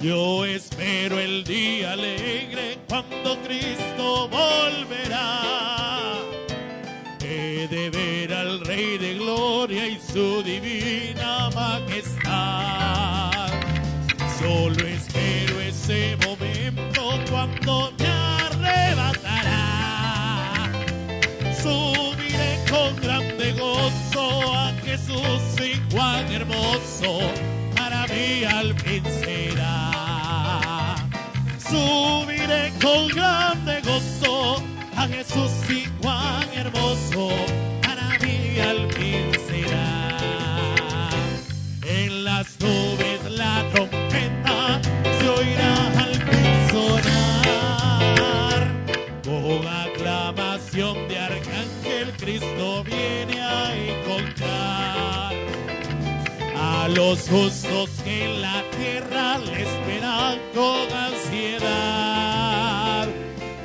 Yo espero el día alegre cuando Cristo volverá. He de ver al Rey de Gloria y su divina majestad. Solo espero ese momento cuando me arrebatará. Subiré con grande gozo a Jesús y cuán hermoso para mí al fin será. Subiré con grande gozo a Jesús y cuán hermoso para mí al fin será. En las nubes la trompeta se oirá al fin sonar. Con aclamación de arcángel Cristo viene a encontrar a los justos que en la tierra le esperan con ansiedad.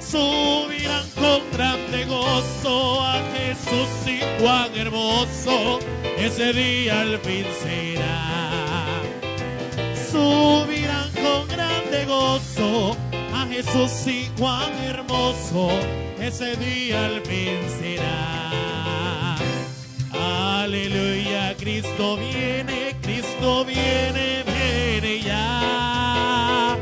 Subirán con grande gozo a Jesús y cuán hermoso ese día al fin será. Subirán con grande gozo a Jesús y cuán hermoso ese día al fin será. Aleluya, Cristo viene, viene ya.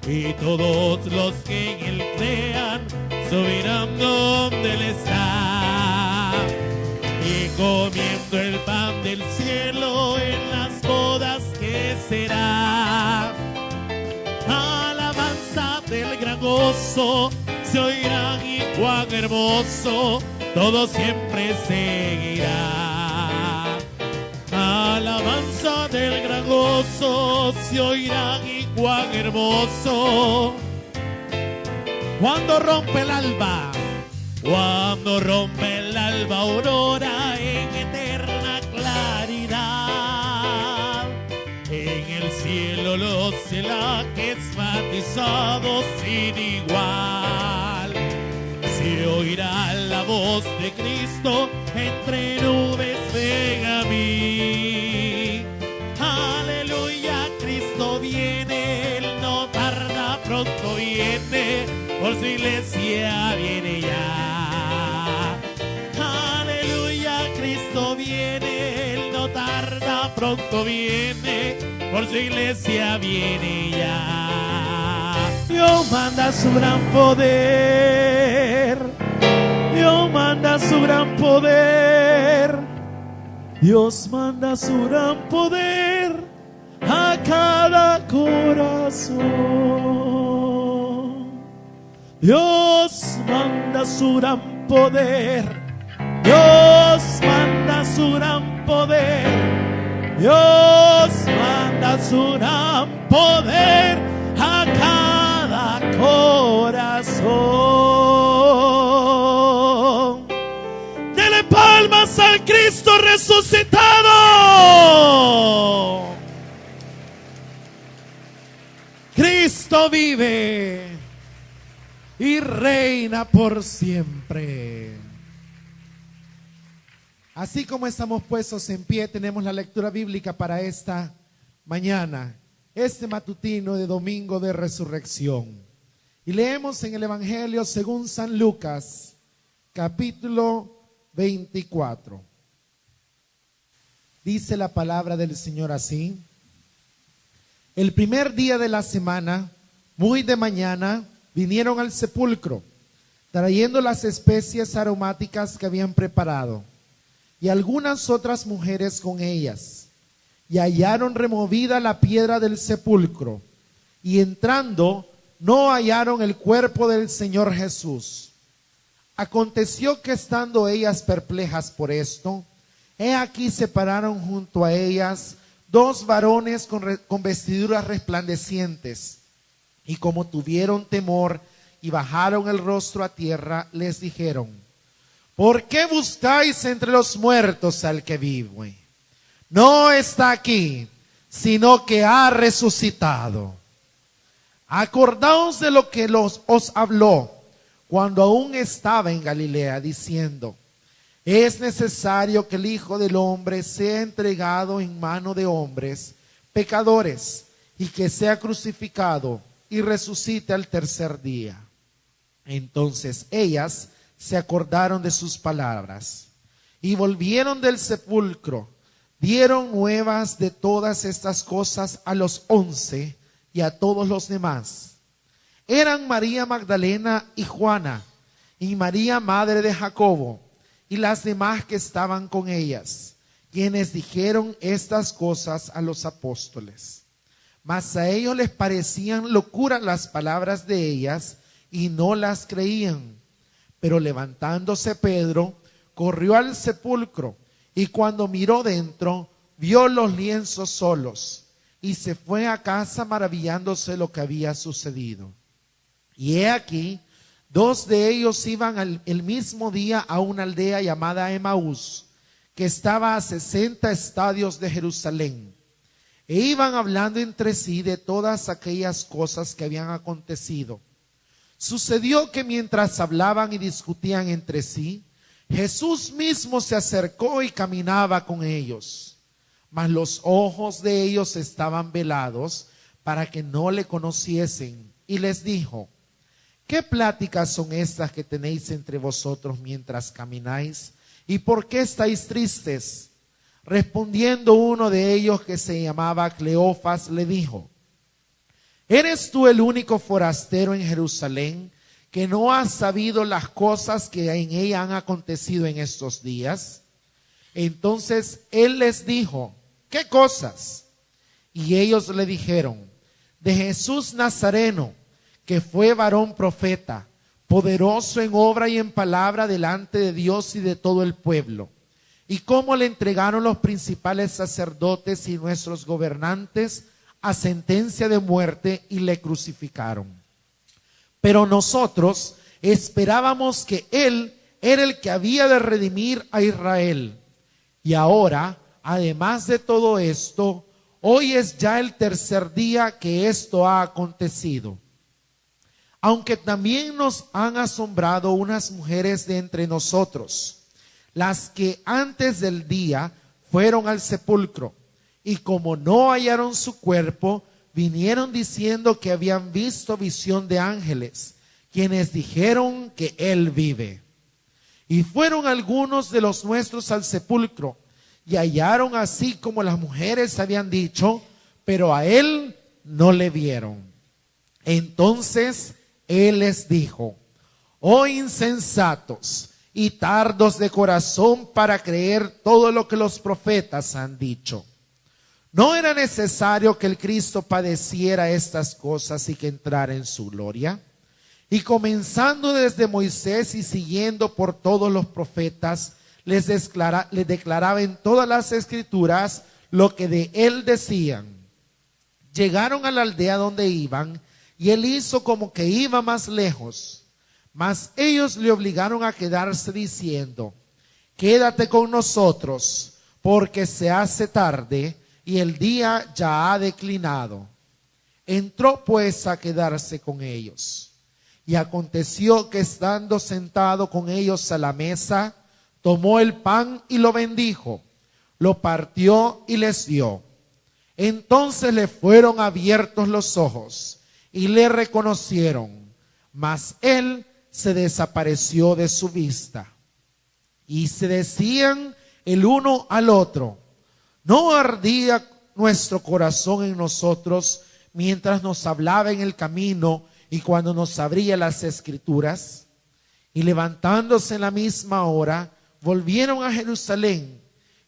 Y todos los que en Él crean subirán donde Él está. Y comiendo el pan del cielo en las bodas que será. Alabanza del gran gozo se oirán y cuán hermoso todo siempre seguirá. Alabanza del gran gozo se oirán y cuán hermoso. Cuando rompe el alba, cuando rompe el alba, aurora en eterna claridad. En el cielo los celajes matizados sin igual. Se oirá la voz de Cristo entre nubes, ven a mí. Aleluya, Cristo viene, Él no tarda, pronto viene, por su iglesia viene ya. Aleluya, Cristo viene, Él no tarda, pronto viene, por su iglesia viene ya. Dios manda su gran poder, Dios manda su gran poder, Dios manda su gran poder a cada corazón. Dios manda su gran poder, Dios manda su gran poder, Dios manda su gran poder a cada corazón. Dele palmas al Cristo resucitado. Cristo vive y reina por siempre. Así como estamos puestos en pie, tenemos la lectura bíblica para esta mañana, este matutino de Domingo de Resurrección. Y leemos en el Evangelio según San Lucas, capítulo 24. Dice la palabra del Señor así: el primer día de la semana, muy de mañana, vinieron al sepulcro, trayendo las especies aromáticas que habían preparado, y algunas otras mujeres con ellas, y hallaron removida la piedra del sepulcro, y entrando no hallaron el cuerpo del Señor Jesús. Aconteció que estando ellas perplejas por esto, he aquí se pararon junto a ellas dos varones con vestiduras resplandecientes, y como tuvieron temor y bajaron el rostro a tierra, les dijeron: ¿por qué buscáis entre los muertos al que vive? No está aquí, sino que ha resucitado. Acordaos de lo que os habló cuando aún estaba en Galilea, diciendo: es necesario que el Hijo del Hombre sea entregado en mano de hombres pecadores, y que sea crucificado y resucite al tercer día. Entonces ellas se acordaron de sus palabras y volvieron del sepulcro. Dieron nuevas de todas estas cosas a los 11 y a todos los demás. Eran María Magdalena y Juana, y María madre de Jacobo, y las demás que estaban con ellas, quienes dijeron estas cosas a los apóstoles. Mas a ellos les parecían locura las palabras de ellas, y no las creían. Pero levantándose Pedro, corrió al sepulcro, y cuando miró dentro, vio los lienzos solos, y se fue a casa maravillándose lo que había sucedido. Y he aquí, 2 de ellos iban el mismo día a una aldea llamada Emaús, que estaba a 60 estadios de Jerusalén, e iban hablando entre sí de todas aquellas cosas que habían acontecido. Sucedió que mientras hablaban y discutían entre sí, Jesús mismo se acercó y caminaba con ellos, mas los ojos de ellos estaban velados para que no le conociesen, y les dijo: ¿qué pláticas son estas que tenéis entre vosotros mientras camináis? ¿Y por qué estáis tristes? Respondiendo uno de ellos, que se llamaba Cleofas, le dijo: ¿eres tú el único forastero en Jerusalén que no has sabido las cosas que en ella han acontecido en estos días? Entonces él les dijo: ¿qué cosas? Y ellos le dijeron: de Jesús Nazareno, que fue varón profeta, poderoso en obra y en palabra delante de Dios y de todo el pueblo, y cómo le entregaron los principales sacerdotes y nuestros gobernantes a sentencia de muerte y le crucificaron. Pero nosotros esperábamos que él era el que había de redimir a Israel. Y ahora, además de todo esto, hoy es ya el tercer día que esto ha acontecido. Aunque también nos han asombrado unas mujeres de entre nosotros, las que antes del día fueron al sepulcro, y como no hallaron su cuerpo, vinieron diciendo que habían visto visión de ángeles, quienes dijeron que él vive. Y fueron algunos de los nuestros al sepulcro, y hallaron así como las mujeres habían dicho, pero a él no le vieron. Entonces él les dijo: oh insensatos y tardos de corazón para creer todo lo que los profetas han dicho. ¿No era necesario que el Cristo padeciera estas cosas y que entrara en su gloria? Y comenzando desde Moisés y siguiendo por todos los profetas, les declaraba en todas las escrituras lo que de él decían. Llegaron a la aldea donde iban, y él hizo como que iba más lejos, mas ellos le obligaron a quedarse diciendo: quédate con nosotros, porque se hace tarde y el día ya ha declinado. Entró pues a quedarse con ellos. Y aconteció que estando sentado con ellos a la mesa, tomó el pan y lo bendijo, lo partió y les dio. Entonces le fueron abiertos los ojos y le reconocieron, mas él se desapareció de su vista. Y se decían el uno al otro: ¿no ardía nuestro corazón en nosotros mientras nos hablaba en el camino y cuando nos abría las escrituras? Y levantándose en la misma hora, volvieron a Jerusalén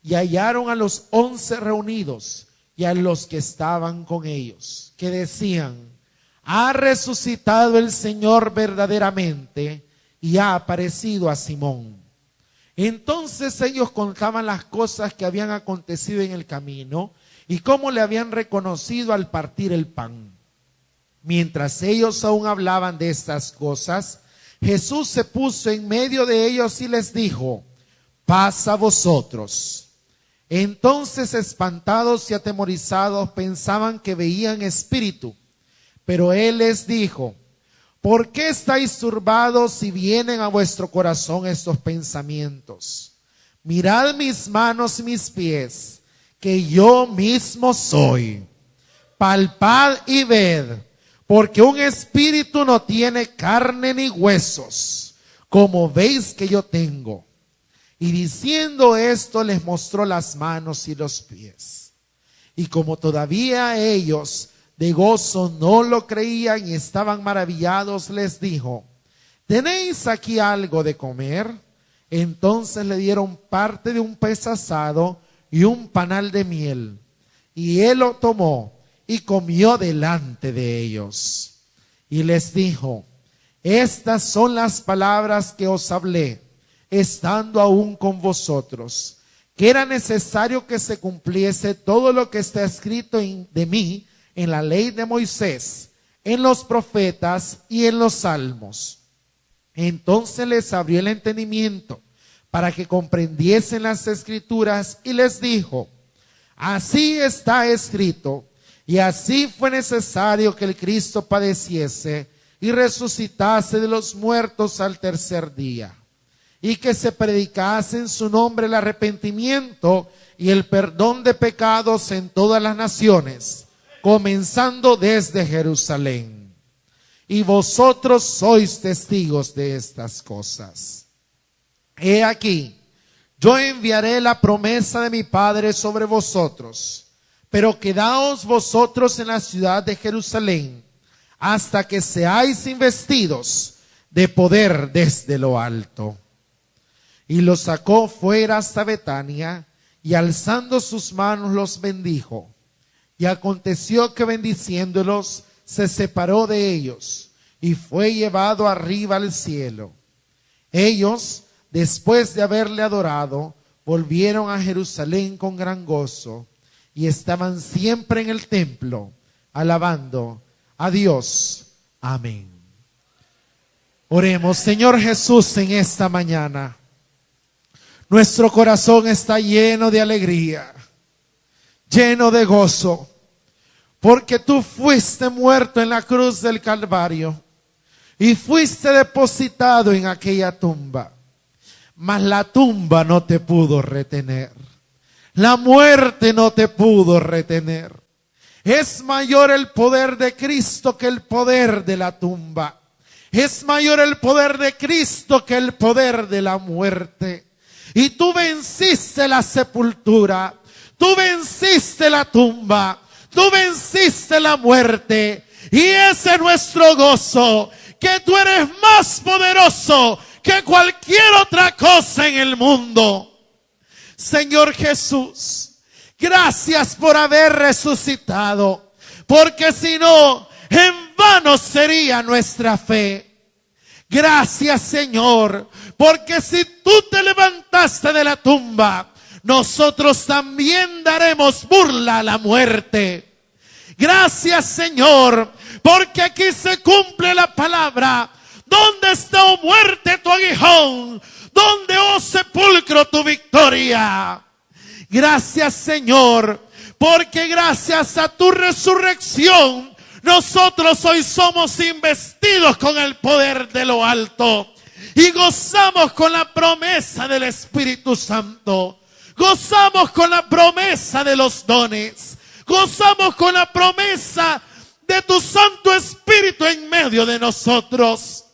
y hallaron a los 11 reunidos y a los que estaban con ellos, que decían: ha resucitado el Señor verdaderamente y ha aparecido a Simón. Entonces ellos contaban las cosas que habían acontecido en el camino y cómo le habían reconocido al partir el pan. Mientras ellos aún hablaban de estas cosas, Jesús se puso en medio de ellos y les dijo: paz a vosotros. Entonces, espantados y atemorizados, pensaban que veían espíritu. Pero él les dijo: ¿por qué estáis turbados y vienen a vuestro corazón estos pensamientos? Mirad mis manos y mis pies, que yo mismo soy. palpad y ved, porque un espíritu no tiene carne ni huesos, como veis que yo tengo. Y diciendo esto, les mostró las manos y los pies. Y como todavía ellos de gozo no lo creían y estaban maravillados, les dijo: ¿tenéis aquí algo de comer? Entonces le dieron parte de un pez asado y un panal de miel. Y él lo tomó y comió delante de ellos. Y les dijo: estas son las palabras que os hablé, estando aún con vosotros, que era necesario que se cumpliese todo lo que está escrito de mí en la ley de Moisés, en los profetas y en los salmos. Entonces les abrió el entendimiento para que comprendiesen las escrituras y les dijo: así está escrito, y así fue necesario que el Cristo padeciese y resucitase de los muertos al tercer día, y que se predicase en su nombre el arrepentimiento y el perdón de pecados en todas las naciones, comenzando desde Jerusalén. Y vosotros sois testigos de estas cosas. He aquí, yo enviaré la promesa de mi Padre sobre vosotros, pero quedaos vosotros en la ciudad de Jerusalén hasta que seáis investidos de poder desde lo alto. Y los sacó fuera hasta Betania, y alzando sus manos los bendijo. Y aconteció que bendiciéndolos se separó de ellos, y fue llevado arriba al cielo. Ellos, después de haberle adorado, volvieron a Jerusalén con gran gozo, y estaban siempre en el templo, alabando a Dios. Amén. Oremos. Señor Jesús, en esta mañana nuestro corazón está lleno de alegría, lleno de gozo, porque tú fuiste muerto en la cruz del Calvario y fuiste depositado en aquella tumba, mas la tumba no te pudo retener, la muerte no te pudo retener. Es mayor el poder de Cristo que el poder de la tumba. Es mayor el poder de Cristo que el poder de la muerte. Y tú venciste la sepultura, tú venciste la tumba, tú venciste la muerte. Y ese es nuestro gozo, que tú eres más poderoso que cualquier otra cosa en el mundo. Señor Jesús, gracias por haber resucitado, porque si no, en vano sería nuestra fe. Gracias, Señor, porque si tú te levantaste de la tumba, nosotros también daremos burla a la muerte. Gracias, Señor, porque aquí se cumple la palabra. ¿Dónde está, oh muerte, tu aguijón? ¿Dónde, oh sepulcro, tu victoria? Gracias, Señor, porque gracias a tu resurrección, nosotros hoy somos investidos con el poder de lo alto y gozamos con la promesa del Espíritu Santo, gozamos con la promesa de los dones, gozamos con la promesa de tu Santo Espíritu en medio de nosotros.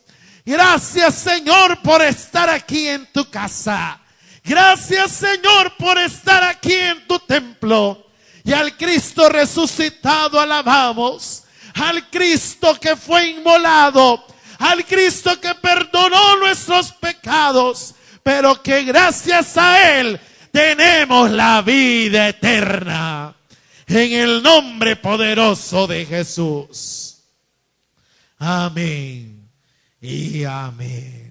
Gracias, Señor, por estar aquí en tu casa. Gracias, Señor, por estar aquí en tu templo. Y al Cristo resucitado alabamos. Al Cristo que fue inmolado, al Cristo que perdonó nuestros pecados, pero que gracias a Él tenemos la vida eterna. En el nombre poderoso de Jesús. Amén y amén.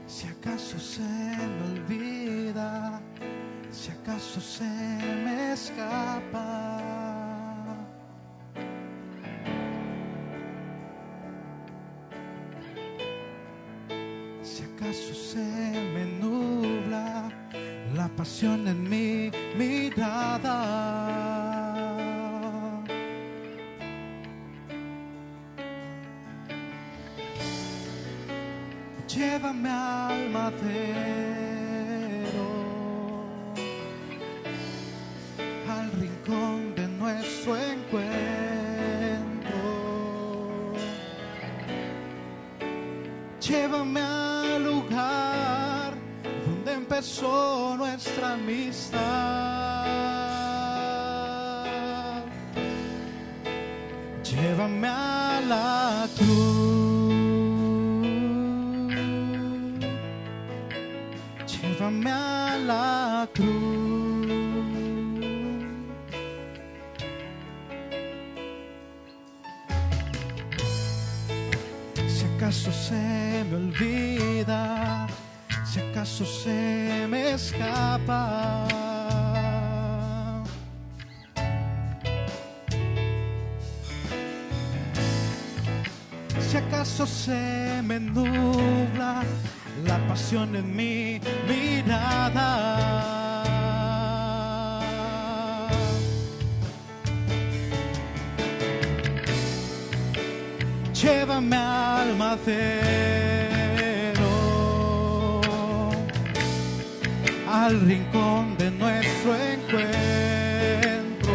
Si acaso se me olvida, si acaso se me escapa, acaso se me nubla la pasión en mi mirada. Llévame al madero, al rincón de nuestro encuentro. Llévame al lugar donde empezó nuestra amistad. Llévame a la cruz. Llévame a la cruz. Si acaso se me olvida, si acaso se me escapa, si acaso se me nubla la pasión en mi mirada. Llévame al madero, al rincón de nuestro encuentro.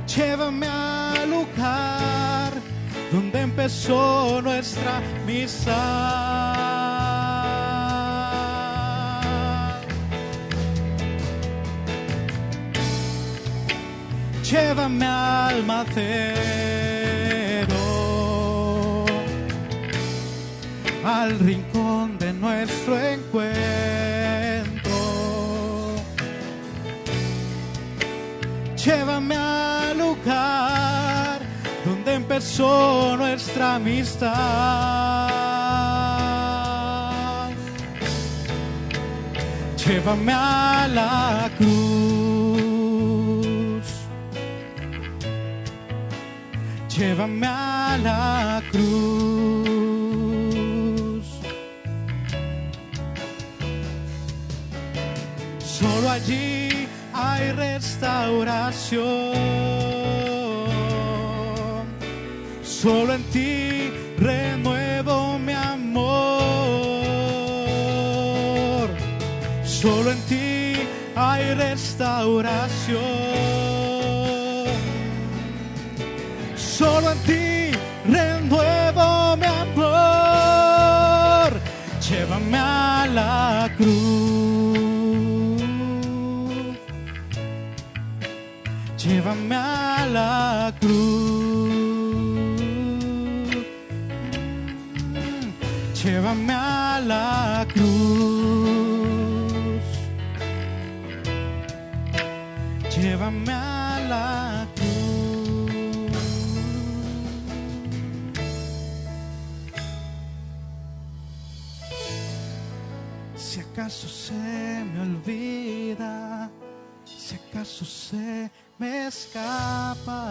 Llévame al lugar donde empezó nuestra amistad. Llévame al madero, al rincón de nuestro encuentro. Llévame al lugar donde empezó nuestra amistad. Llévame a la cruz. Llévame a la cruz. Solo allí hay restauración. Solo en ti renuevo mi amor. Solo en ti hay restauración. Solo en ti renuevo mi amor. Llévame a la cruz. Llévame a la cruz. Llévame a la cruz. Llévame a la cruz. Si acaso se me olvida, si acaso se me escapa.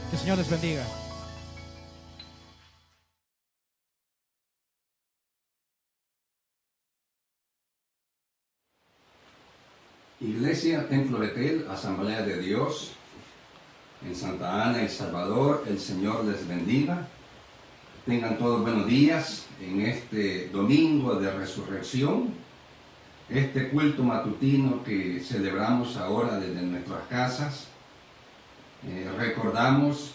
Que el Señor les bendiga. Iglesia Templo Betel, Asamblea de Dios, en Santa Ana, El Salvador, el Señor les bendiga. Tengan todos buenos días en este domingo de resurrección, este culto matutino que celebramos ahora desde nuestras casas. Recordamos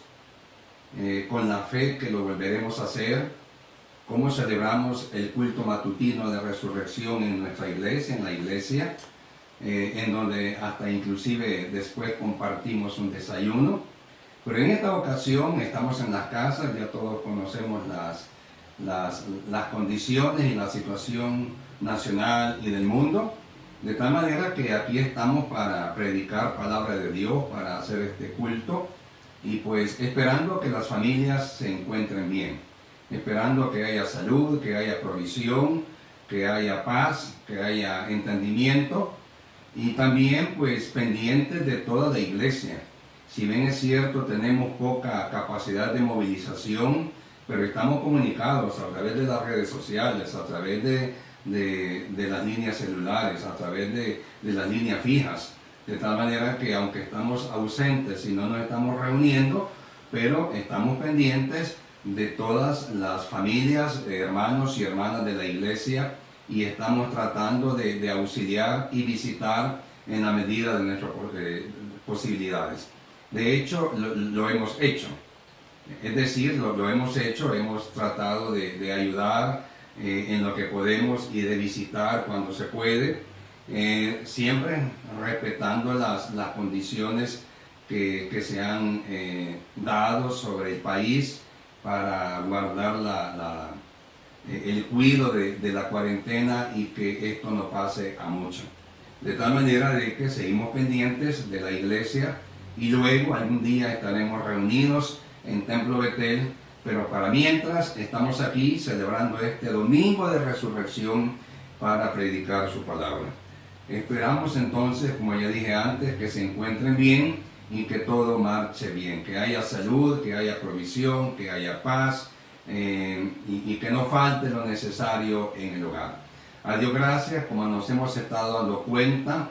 con la fe que lo volveremos a hacer, cómo celebramos el culto matutino de resurrección en nuestra iglesia, en la iglesia, en donde hasta inclusive después compartimos un desayuno. Pero en esta ocasión estamos en las casas, ya todos conocemos las condiciones y la situación nacional y del mundo, de tal manera que aquí estamos para predicar palabra de Dios, para hacer este culto, y pues esperando que las familias se encuentren bien, esperando que haya salud, que haya provisión, que haya paz, que haya entendimiento, y también pues pendientes de toda la iglesia. Si bien es cierto, tenemos poca capacidad de movilización, pero estamos comunicados a través de las redes sociales, a través de las líneas celulares, a través de las líneas fijas, de tal manera que aunque estamos ausentes y no nos estamos reuniendo, pero estamos pendientes de todas las familias, hermanos y hermanas de la iglesia, y estamos tratando de auxiliar y visitar en la medida de nuestras posibilidades. De hecho, lo hemos hecho. Es decir, lo hemos hecho, hemos tratado de ayudar en lo que podemos y de visitar cuando se puede, siempre respetando las condiciones que se han dado sobre el país para guardar el cuidado de la cuarentena y que esto no pase a mucho. De tal manera de que seguimos pendientes de la iglesia y luego algún día estaremos reunidos en Templo Betel, pero para mientras estamos aquí celebrando este domingo de resurrección para predicar su palabra. Esperamos entonces, como ya dije antes, que se encuentren bien y que todo marche bien, que haya salud, que haya provisión, que haya paz y que no falte lo necesario en el hogar. A Dios gracias, como nos hemos estado dando cuenta,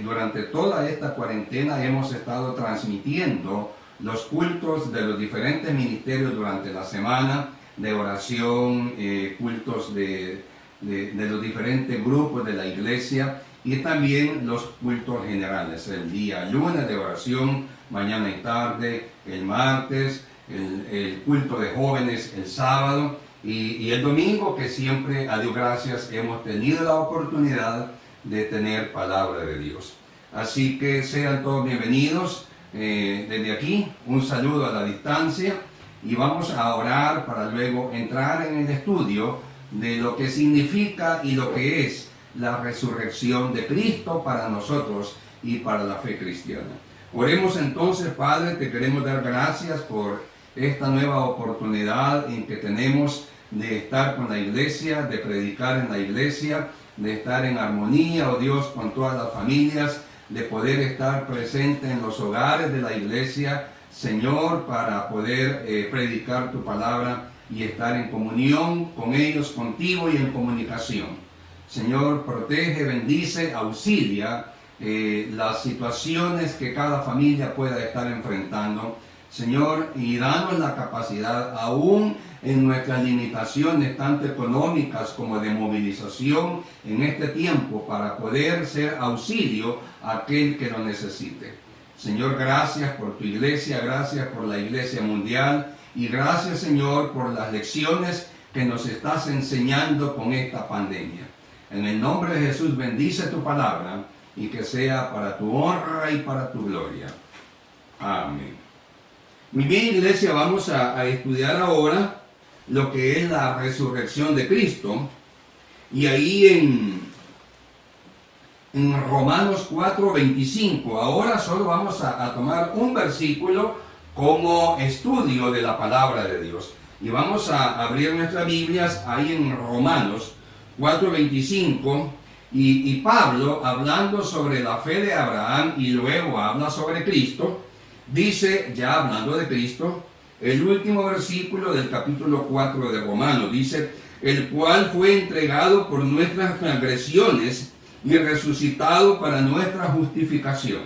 durante toda esta cuarentena hemos estado transmitiendo los cultos de los diferentes ministerios durante la semana, de oración, cultos de los diferentes grupos de la iglesia y también los cultos generales, el día lunes de oración, mañana y tarde, el martes, el culto de jóvenes el sábado y el domingo, que siempre, a Dios gracias, hemos tenido la oportunidad de tener palabra de Dios. Así que sean todos bienvenidos. Desde aquí, un saludo a la distancia y vamos a orar para luego entrar en el estudio de lo que significa y lo que es la resurrección de Cristo para nosotros y para la fe cristiana. Oremos entonces. Padre, te queremos dar gracias por esta nueva oportunidad en que tenemos de estar con la iglesia, de predicar en la iglesia, de estar en armonía, oh Dios, con todas las familias, de poder estar presente en los hogares de la iglesia, Señor, para poder predicar tu palabra y estar en comunión con ellos, contigo y en comunicación. Señor, protege, bendice, auxilia las situaciones que cada familia pueda estar enfrentando, Señor, y danos la capacidad, aún en nuestras limitaciones, tanto económicas como de movilización en este tiempo, para poder ser auxilio a aquel que lo necesite. Señor, gracias por tu iglesia, gracias por la iglesia mundial, y gracias, Señor, por las lecciones que nos estás enseñando con esta pandemia. En el nombre de Jesús, bendice tu palabra, y que sea para tu honra y para tu gloria. Amén. Muy bien, iglesia, vamos a estudiar ahora lo que es la resurrección de Cristo. Y ahí en Romanos 4:25, ahora solo vamos a tomar un versículo como estudio de la palabra de Dios. Y vamos a abrir nuestras Biblias ahí en Romanos 4:25. Y Pablo, hablando sobre la fe de Abraham y luego habla sobre Cristo, dice, ya hablando de Cristo, el último versículo del capítulo 4 de Romanos, dice, el cual fue entregado por nuestras transgresiones y resucitado para nuestra justificación.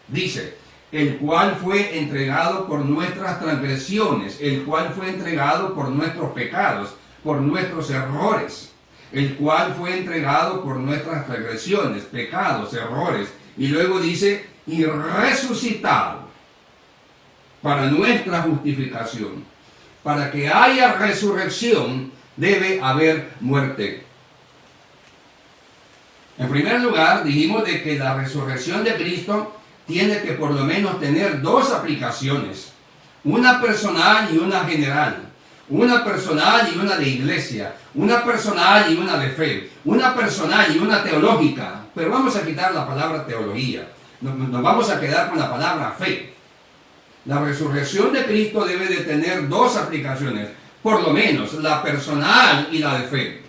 Dice, el cual fue entregado por nuestras transgresiones, el cual fue entregado por nuestros pecados, por nuestros errores, el cual fue entregado por nuestras transgresiones, pecados, errores, y luego dice, y resucitado para nuestra justificación. Para que haya resurrección, debe haber muerte. En primer lugar, dijimos de que la resurrección de Cristo tiene que por lo menos tener dos aplicaciones. Una personal y una general. Una personal y una de iglesia. Una personal y una de fe. Una personal y una teológica. Pero vamos a quitar la palabra teología. Nos vamos a quedar con la palabra fe. La resurrección de Cristo debe de tener dos aplicaciones, por lo menos, la personal y la de fe.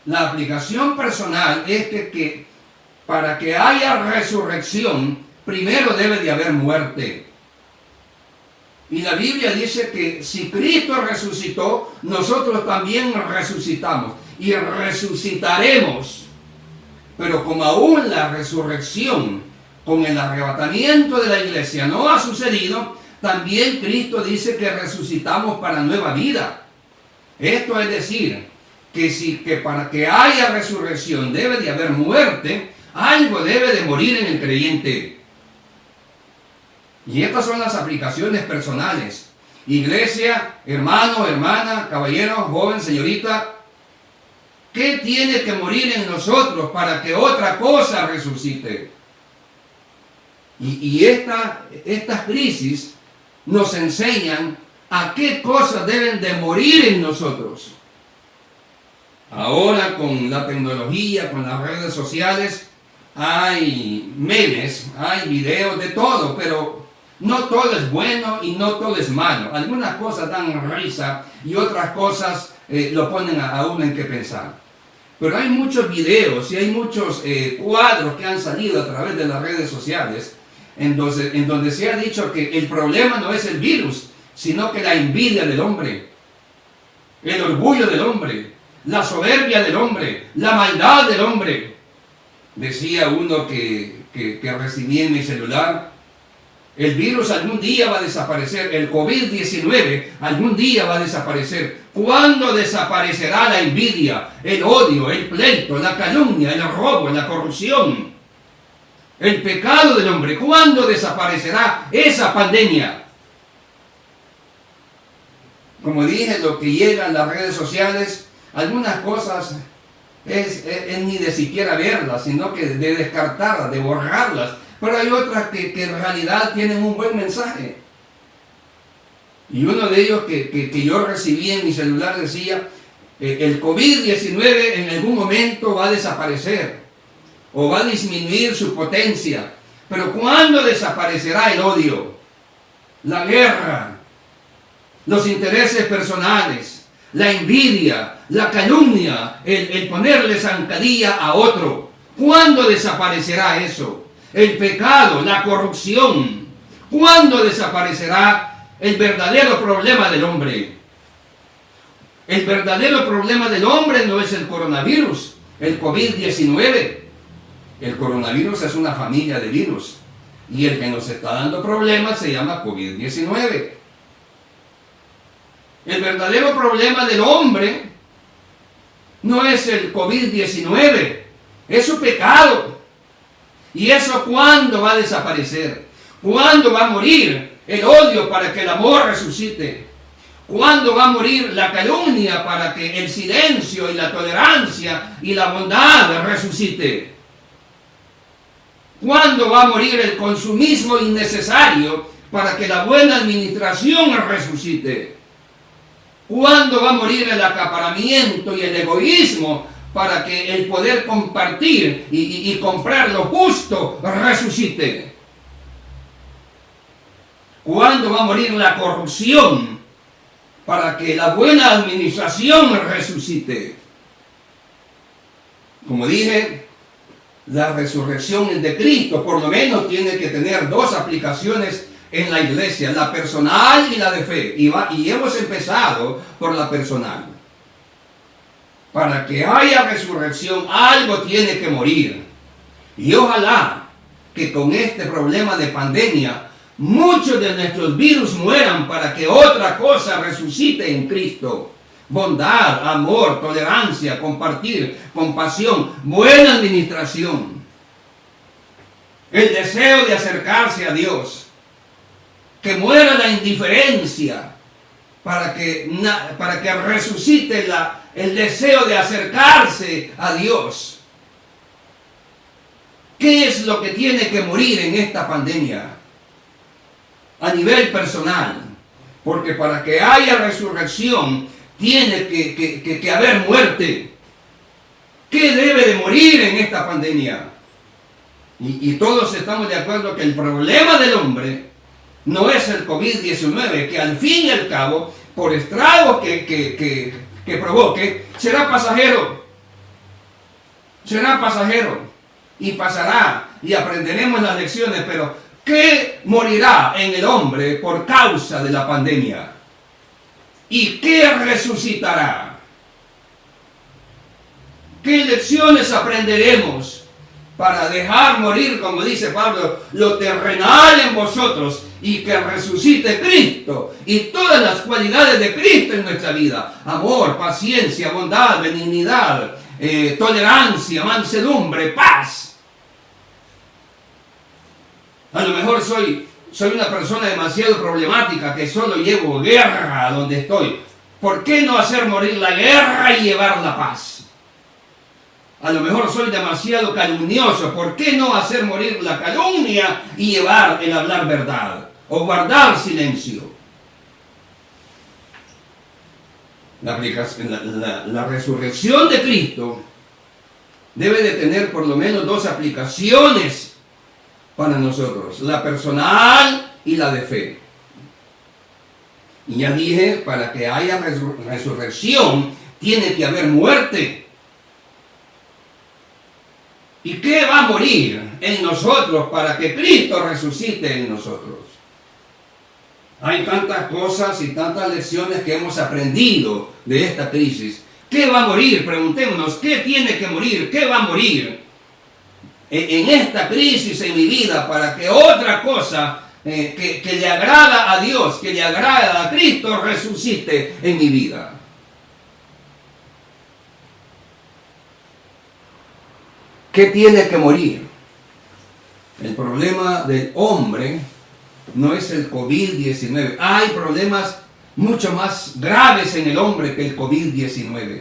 La aplicación personal es que para que haya resurrección, primero debe de haber muerte. Y la Biblia dice que si Cristo resucitó, nosotros también resucitamos y resucitaremos. Pero como aún la resurrección con el arrebatamiento de la iglesia no ha sucedido, también Cristo dice que resucitamos para nueva vida. Esto es decir, que para que haya resurrección debe de haber muerte, algo debe de morir en el creyente. Y estas son las aplicaciones personales. Iglesia, hermano, hermana, caballero, joven, señorita, ¿qué tiene que morir en nosotros para que otra cosa resucite? Y estas crisis nos enseñan a qué cosas deben de morir en nosotros. Ahora con la tecnología, con las redes sociales, hay memes, hay videos de todo, pero no todo es bueno y no todo es malo. Algunas cosas dan risa y otras cosas lo ponen a uno en qué pensar. Pero hay muchos videos y hay muchos cuadros que han salido a través de las redes sociales en donde se ha dicho que el problema no es el virus, sino que la envidia del hombre, el orgullo del hombre, la soberbia del hombre, la maldad del hombre. Decía uno que recibí en mi celular: el virus algún día va a desaparecer, el COVID-19 algún día va a desaparecer. ¿Cuándo desaparecerá la envidia, el odio, el pleito, la calumnia, el robo, la corrupción, el pecado del hombre? ¿Cuándo desaparecerá esa pandemia? Como dije, lo que llega en las redes sociales, algunas cosas es ni de siquiera verlas, sino que de descartarlas, de borrarlas. Pero hay otras que en realidad tienen un buen mensaje. Y uno de ellos que yo recibí en mi celular decía: el COVID-19 en algún momento va a desaparecer o va a disminuir su potencia. Pero ¿cuándo desaparecerá el odio, la guerra, los intereses personales, la envidia, la calumnia, el ponerle zancadilla a otro? ¿Cuándo desaparecerá eso? El pecado, la corrupción. ¿Cuándo desaparecerá el verdadero problema del hombre? El verdadero problema del hombre no es el coronavirus, el COVID-19. El coronavirus es una familia de virus. Y el que nos está dando problemas se llama COVID-19. El verdadero problema del hombre no es el COVID-19, es su pecado. ¿Y eso cuándo va a desaparecer? ¿Cuándo va a morir el odio para que el amor resucite? ¿Cuándo va a morir la calumnia para que el silencio y la tolerancia y la bondad resucite? ¿Cuándo va a morir el consumismo innecesario para que la buena administración resucite? ¿Cuándo va a morir el acaparamiento y el egoísmo para que el poder compartir y comprar lo justo resucite? ¿Cuándo va a morir la corrupción para que la buena administración resucite? Como dije, la resurrección de Cristo por lo menos tiene que tener dos aplicaciones en la iglesia: la personal y la de fe. Y hemos empezado por la personal. Para que haya resurrección, algo tiene que morir. Y ojalá que con este problema de pandemia, muchos de nuestros virus mueran para que otra cosa resucite en Cristo. Bondad, amor, tolerancia, compartir, compasión, buena administración. El deseo de acercarse a Dios. Que muera la indiferencia para que resucite el deseo de acercarse a Dios. ¿Qué es lo que tiene que morir en esta pandemia? A nivel personal. Porque para que haya resurrección tiene que haber muerte. ¿Qué debe de morir en esta pandemia? Y todos estamos de acuerdo que el problema del hombre no es el COVID-19, que al fin y al cabo, por estragos que provoque, será pasajero. Será pasajero. y pasará y aprenderemos las lecciones, pero ¿qué morirá en el hombre por causa de la pandemia? ¿Y qué resucitará? ¿Qué lecciones aprenderemos para dejar morir, como dice Pablo, lo terrenal en vosotros y que resucite Cristo y todas las cualidades de Cristo en nuestra vida? Amor, paciencia, bondad, benignidad, tolerancia, mansedumbre, paz. A lo mejor soy una persona demasiado problemática que solo llevo guerra a donde estoy. ¿Por qué no hacer morir la guerra y llevar la paz? A lo mejor soy demasiado calumnioso. ¿Por qué no hacer morir la calumnia y llevar el hablar verdad? O guardar silencio. La resurrección de Cristo debe de tener por lo menos dos aplicaciones para nosotros. La personal y la de fe. Y ya dije, para que haya resurrección, tiene que haber muerte. ¿Y qué va a morir en nosotros para que Cristo resucite en nosotros? Hay tantas cosas y tantas lecciones que hemos aprendido de esta crisis. ¿Qué va a morir? Preguntémonos, ¿qué tiene que morir? ¿Qué va a morir en esta crisis en mi vida para que otra cosa que le agrada a Dios, que le agrada a Cristo, resucite en mi vida? ¿Qué tiene que morir? El problema del hombre no es el COVID-19. Hay problemas mucho más graves en el hombre que el COVID-19.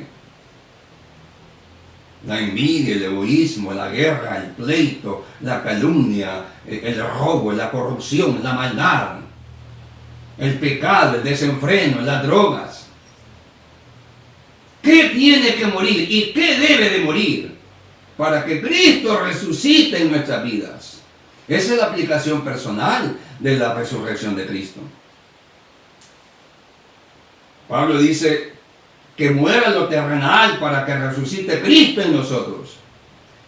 La envidia, el egoísmo, la guerra, el pleito, la calumnia, el robo, la corrupción, la maldad, el pecado, el desenfreno, las drogas. ¿Qué tiene que morir y qué debe de morir para que Cristo resucite en nuestras vidas? Esa es la aplicación personal de la resurrección de Cristo. Pablo dice que muera lo terrenal para que resucite Cristo en nosotros.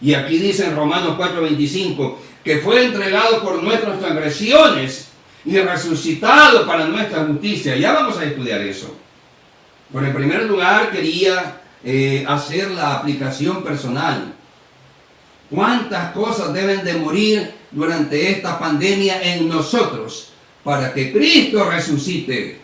Y aquí dice en Romanos 4:25 que fue entregado por nuestras transgresiones y resucitado para nuestra justicia. Ya vamos a estudiar eso. Pero en primer lugar quería hacer la aplicación personal. ¿Cuántas cosas deben de morir durante esta pandemia en nosotros para que Cristo resucite?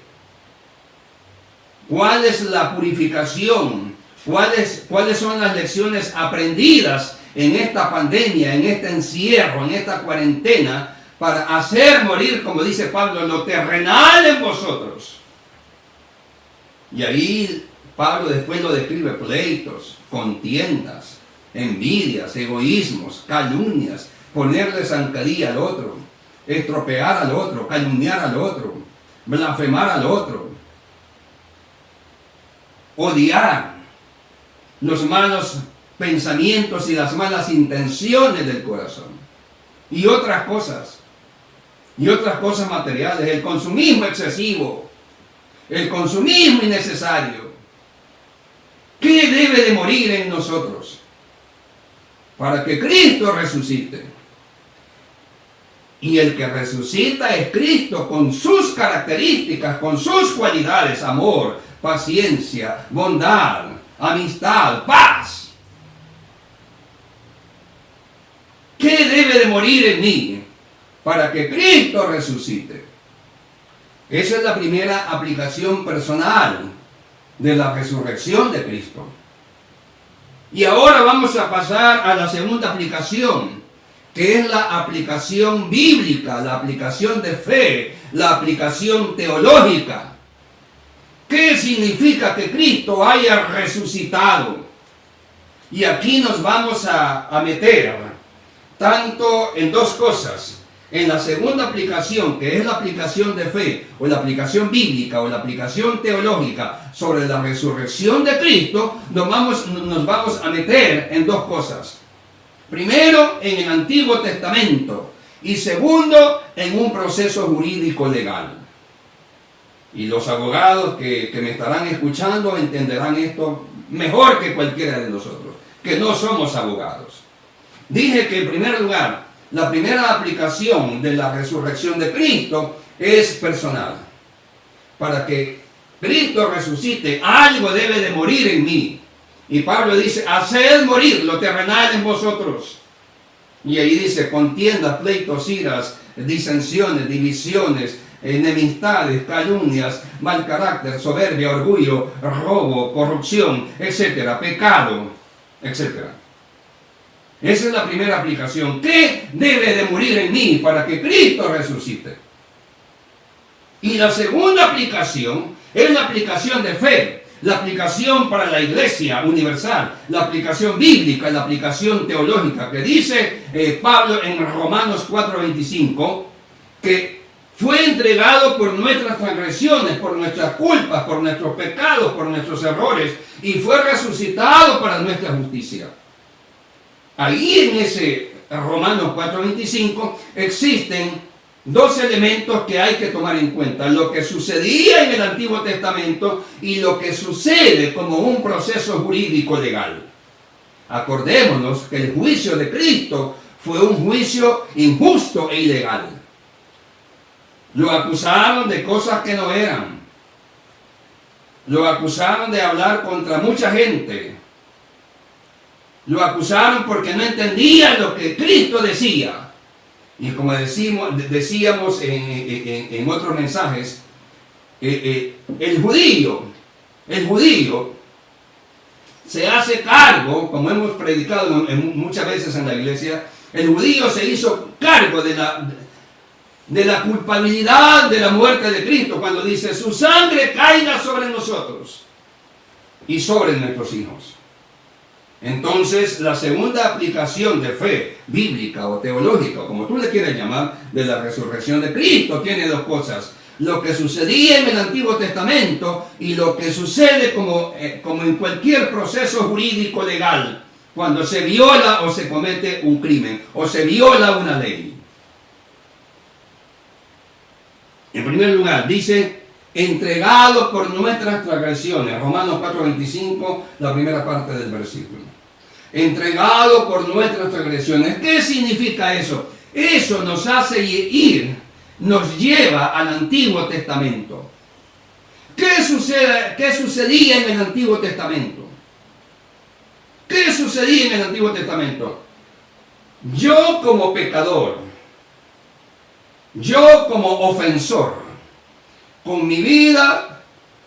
¿Cuál es la purificación? ¿Cuáles son las lecciones aprendidas en esta pandemia, en este encierro, en esta cuarentena, para hacer morir, como dice Pablo, lo terrenal en vosotros? Y ahí Pablo después lo describe: pleitos, contiendas, envidias, egoísmos, calumnias, ponerle zancadilla al otro, estropear al otro, calumniar al otro, blasfemar al otro, odiar, los malos pensamientos y las malas intenciones del corazón, y otras cosas materiales, el consumismo excesivo, el consumismo innecesario. ¿Qué debe de morir en nosotros para que Cristo resucite? Y el que resucita es Cristo con sus características, con sus cualidades: amor, paciencia, bondad, amistad, paz. ¿Qué debe de morir en mí para que Cristo resucite? Esa es la primera aplicación personal de la resurrección de Cristo. Y ahora vamos a pasar a la segunda aplicación, que es la aplicación bíblica, la aplicación de fe, la aplicación teológica. ¿Qué significa que Cristo haya resucitado? Y aquí nos vamos a meter tanto en dos cosas. En la segunda aplicación, que es la aplicación de fe, o la aplicación bíblica, o la aplicación teológica sobre la resurrección de Cristo, nos vamos a meter en dos cosas. Primero, en el Antiguo Testamento, y segundo, en un proceso jurídico legal. Y los abogados que me estarán escuchando entenderán esto mejor que cualquiera de nosotros, que no somos abogados. Dije que en primer lugar, la primera aplicación de la resurrección de Cristo es personal. Para que Cristo resucite, algo debe de morir en mí. Y Pablo dice, haced morir lo terrenal en vosotros. Y ahí dice, contiendas, pleitos, iras, disensiones, divisiones, enemistades, calumnias, mal carácter, soberbia, orgullo, robo, corrupción, etcétera, pecado, etcétera. Esa es la primera aplicación. ¿Qué debe de morir en mí para que Cristo resucite? Y la segunda aplicación es la aplicación de fe, la aplicación para la iglesia universal, la aplicación bíblica, la aplicación teológica, que dice Pablo en Romanos 4:25, que fue entregado por nuestras transgresiones, por nuestras culpas, por nuestros pecados, por nuestros errores, y fue resucitado para nuestra justicia. Ahí en ese Romanos 4:25 existen dos elementos que hay que tomar en cuenta: lo que sucedía en el Antiguo Testamento y lo que sucede como un proceso jurídico legal. Acordémonos que el juicio de Cristo fue un juicio injusto e ilegal. Lo acusaron de cosas que no eran. Lo acusaron de hablar contra mucha gente. Lo acusaron porque no entendían lo que Cristo decía. Y como decíamos en otros mensajes, el judío se hace cargo, como hemos predicado muchas veces en la iglesia, el judío se hizo cargo de la culpabilidad de la muerte de Cristo, cuando dice, su sangre caiga sobre nosotros y sobre nuestros hijos. Entonces, la segunda aplicación de fe bíblica o teológica, como tú le quieras llamar, de la resurrección de Cristo, tiene dos cosas: lo que sucedía en el Antiguo Testamento y lo que sucede como en cualquier proceso jurídico legal, cuando se viola o se comete un crimen o se viola una ley. En primer lugar, dice, entregado por nuestras transgresiones. Romanos 4:25, la primera parte del versículo. Entregado por nuestras transgresiones. ¿Qué significa eso? Eso nos hace ir, nos lleva al Antiguo Testamento. ¿Qué sucedía en el Antiguo Testamento? ¿Qué sucedía en el Antiguo Testamento? Yo como pecador, yo como ofensor, con mi vida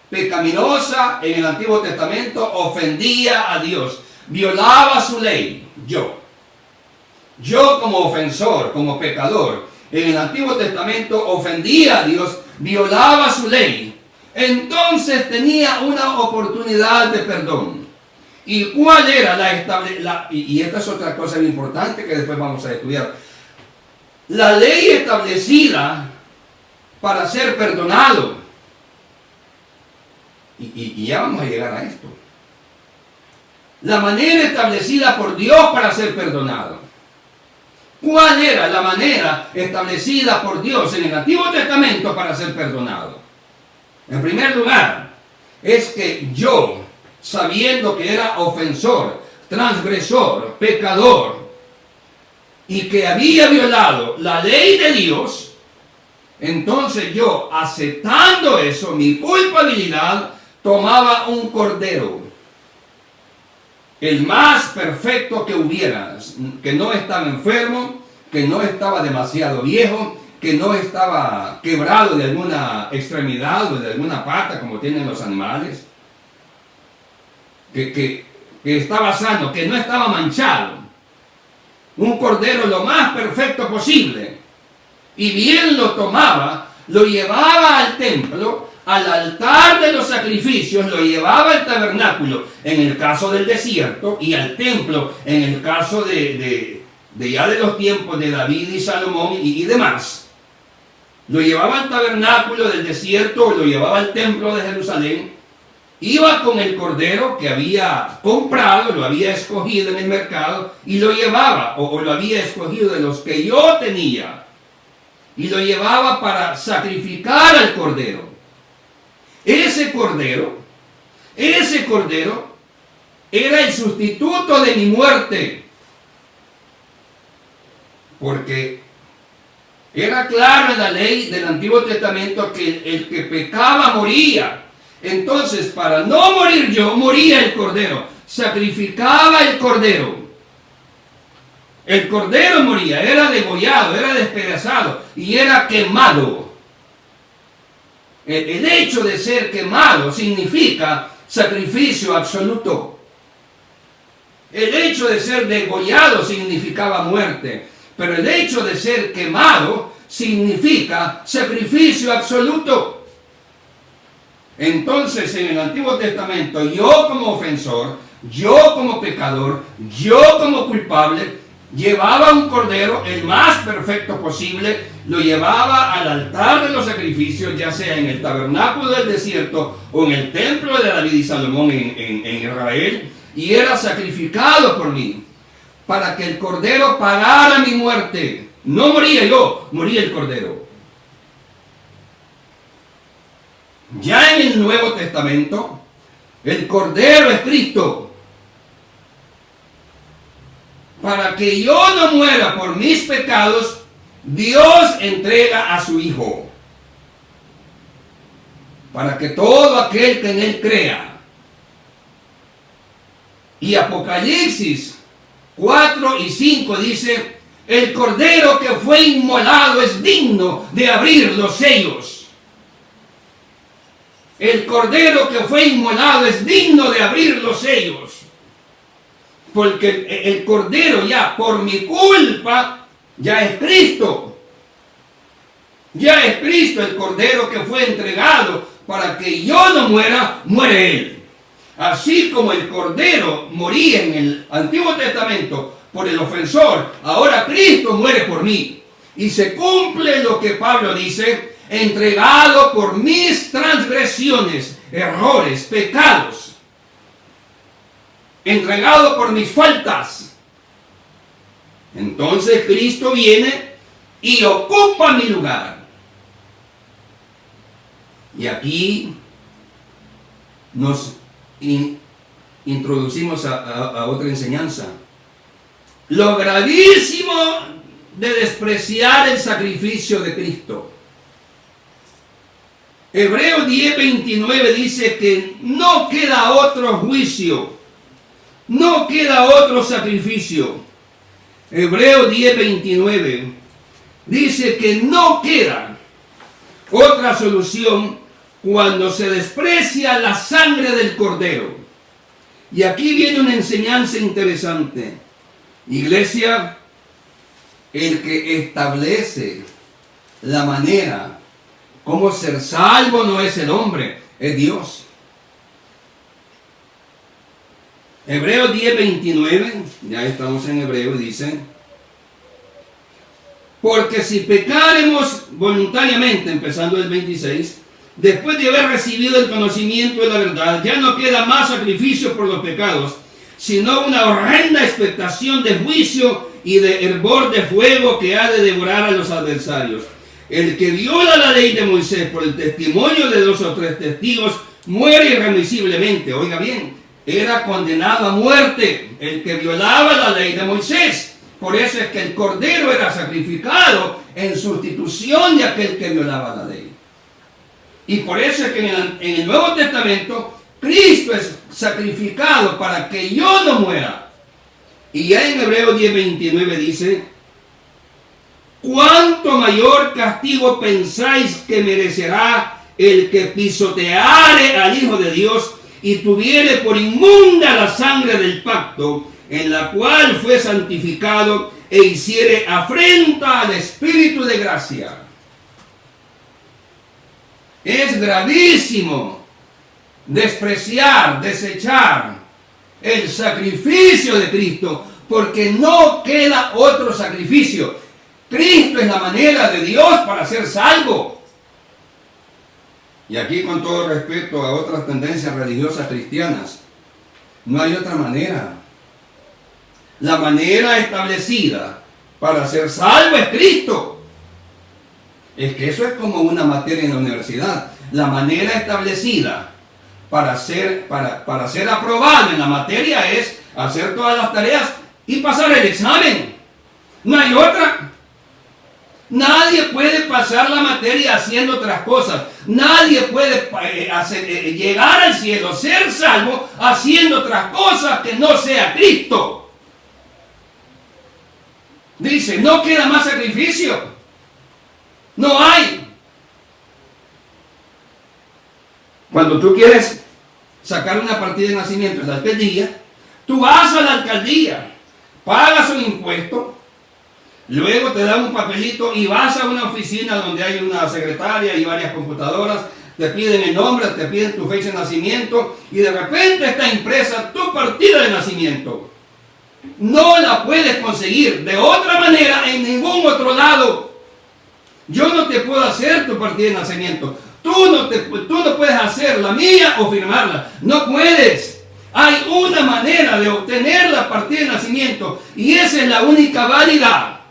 pecaminosa en el Antiguo Testamento, ofendía a Dios, violaba su ley. Yo como ofensor, como pecador, en el Antiguo Testamento ofendía a Dios, violaba su ley. Entonces tenía una oportunidad de perdón. ¿Y cuál era y esta es otra cosa muy importante que después vamos a estudiar? La ley establecida para ser perdonado. Y ya vamos a llegar a esto. La manera establecida por Dios para ser perdonado. ¿Cuál era la manera establecida por Dios en el Antiguo Testamento para ser perdonado? En primer lugar, es que yo, sabiendo que era ofensor, transgresor, pecador, y que había violado la ley de Dios, entonces yo, aceptando eso, mi culpabilidad, tomaba un cordero, el más perfecto que hubiera, que no estaba enfermo, que no estaba demasiado viejo, que no estaba quebrado de alguna extremidad o de alguna pata como tienen los animales, que estaba sano, que no estaba manchado. Un cordero lo más perfecto posible. Y bien lo tomaba, lo llevaba al templo, al altar de los sacrificios, lo llevaba al tabernáculo en el caso del desierto, y al templo en el caso de ya de los tiempos de David y Salomón y demás. Lo llevaba al tabernáculo del desierto, o lo llevaba al templo de Jerusalén. Iba con el cordero que había comprado, lo había escogido en el mercado, y lo llevaba, o lo había escogido de los que yo tenía, y lo llevaba para sacrificar al cordero. Ese cordero era el sustituto de mi muerte. porque era claro en la ley del Antiguo Testamento que el que pecaba moría. Entonces, para no morir yo, moría el cordero. Sacrificaba el cordero. El cordero moría, era degollado, era despedazado y era quemado. El hecho de ser quemado significa sacrificio absoluto. El hecho de ser degollado significaba muerte, pero el hecho de ser quemado significa sacrificio absoluto. Entonces, en el Antiguo Testamento, yo como ofensor, yo como pecador, yo como culpable, llevaba un cordero, el más perfecto posible, lo llevaba al altar de los sacrificios, ya sea en el tabernáculo del desierto o en el templo de David y Salomón en Israel, y era sacrificado por mí, para que el cordero pagara mi muerte. No moría yo, moría el cordero. Ya en el Nuevo Testamento, el cordero es Cristo. Para que yo no muera por mis pecados, Dios entrega a su Hijo. Para que todo aquel que en Él crea. Y Apocalipsis 4 y 5 dice, el cordero que fue inmolado es digno de abrir los sellos. El cordero que fue inmolado es digno de abrir los sellos. Porque el cordero ya por mi culpa ya es Cristo. Ya es Cristo el cordero que fue entregado para que yo no muera, muere Él. Así como el cordero moría en el Antiguo Testamento por el ofensor, ahora Cristo muere por mí. Y se cumple lo que Pablo dice, entregado por mis transgresiones, errores, pecados. Entregado por mis faltas. Entonces Cristo viene y ocupa mi lugar. Y aquí nos introducimos a otra enseñanza. Lo gravísimo de despreciar el sacrificio de Cristo. Hebreos 10:29 dice que no queda otro juicio. No queda otro sacrificio. Hebreos 10:29 dice que no queda otra solución cuando se desprecia la sangre del cordero. Y aquí viene una enseñanza interesante. Iglesia, el que establece la manera como ser salvo no es el hombre, es Dios. Hebreos 10:29, ya estamos en Hebreos, dice, porque si pecaremos voluntariamente, empezando el 26, después de haber recibido el conocimiento de la verdad, ya no queda más sacrificio por los pecados, sino una horrenda expectación de juicio y de hervor de fuego que ha de devorar a los adversarios. El que viola la ley de Moisés por el testimonio de 2 o 3 testigos muere irremisiblemente. Oiga bien, era condenado a muerte el que violaba la ley de Moisés. Por eso es que el cordero era sacrificado en sustitución de aquel que violaba la ley. Y por eso es que en el Nuevo Testamento Cristo es sacrificado para que yo no muera. Y ya en Hebreos 10:29 dice, ¿cuánto mayor castigo pensáis que merecerá el que pisoteare al Hijo de Dios y tuviere por inmunda la sangre del pacto, en la cual fue santificado, e hiciere afrenta al Espíritu de gracia? Es gravísimo despreciar, desechar el sacrificio de Cristo, porque no queda otro sacrificio. Cristo es la manera de Dios para ser salvo. Y aquí, con todo respeto a otras tendencias religiosas cristianas, no hay otra manera. La manera establecida para ser salvo es Cristo. Es que eso es como una materia en la universidad. La manera establecida para ser aprobado en la materia es hacer todas las tareas y pasar el examen. No hay otra. Nadie puede pasar la materia haciendo otras cosas. Nadie puede llegar al cielo, ser salvo, haciendo otras cosas que no sea Cristo. Dice, no queda más sacrificio. No hay. Cuando tú quieres sacar una partida de nacimiento en la alcaldía, tú vas a la alcaldía, pagas un impuesto, luego te dan un papelito y vas a una oficina donde hay una secretaria y varias computadoras, te piden el nombre, te piden tu fecha de nacimiento y de repente está impresa tu partida de nacimiento. No la puedes conseguir de otra manera en ningún otro lado. Yo no te puedo hacer tu partida de nacimiento. Tú no puedes hacer la mía o firmarla. No puedes. Hay una manera de obtener la partida de nacimiento y esa es la única válida.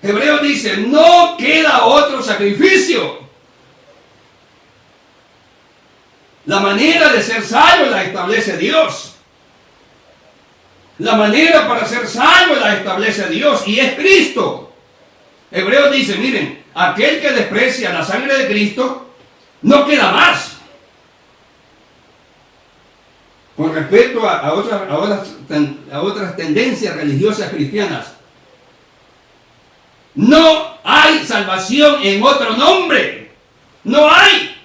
Hebreos dice, no queda otro sacrificio. La manera de ser salvo la establece Dios. La manera para ser salvo la establece Dios y es Cristo. Hebreos dice, miren, aquel que desprecia la sangre de Cristo, no queda más. Con respecto a otras tendencias religiosas cristianas, no hay salvación en otro nombre. No hay.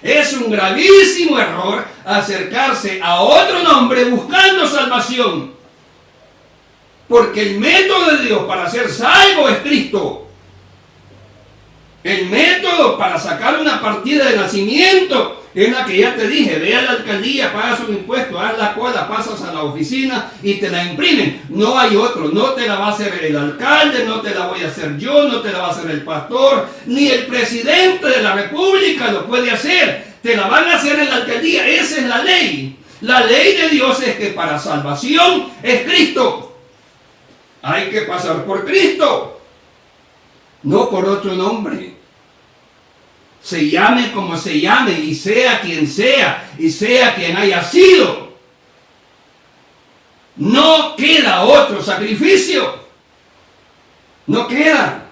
Es un gravísimo error acercarse a otro nombre buscando salvación. Porque el método de Dios para ser salvo es Cristo. El método para sacar una partida de nacimiento es la que ya te dije. Ve a la alcaldía, pagas un impuesto, haz la cola, pasas a la oficina y te la imprimen. No hay otro. No te la va a hacer el alcalde, no te la voy a hacer yo, no te la va a hacer el pastor, ni el presidente de la república lo puede hacer. Te la van a hacer en la alcaldía. Esa es la ley. La ley de Dios es que para salvación es Cristo. Hay que pasar por Cristo, no por otro nombre. Se llame como se llame y sea quien haya sido. No queda otro sacrificio. No queda.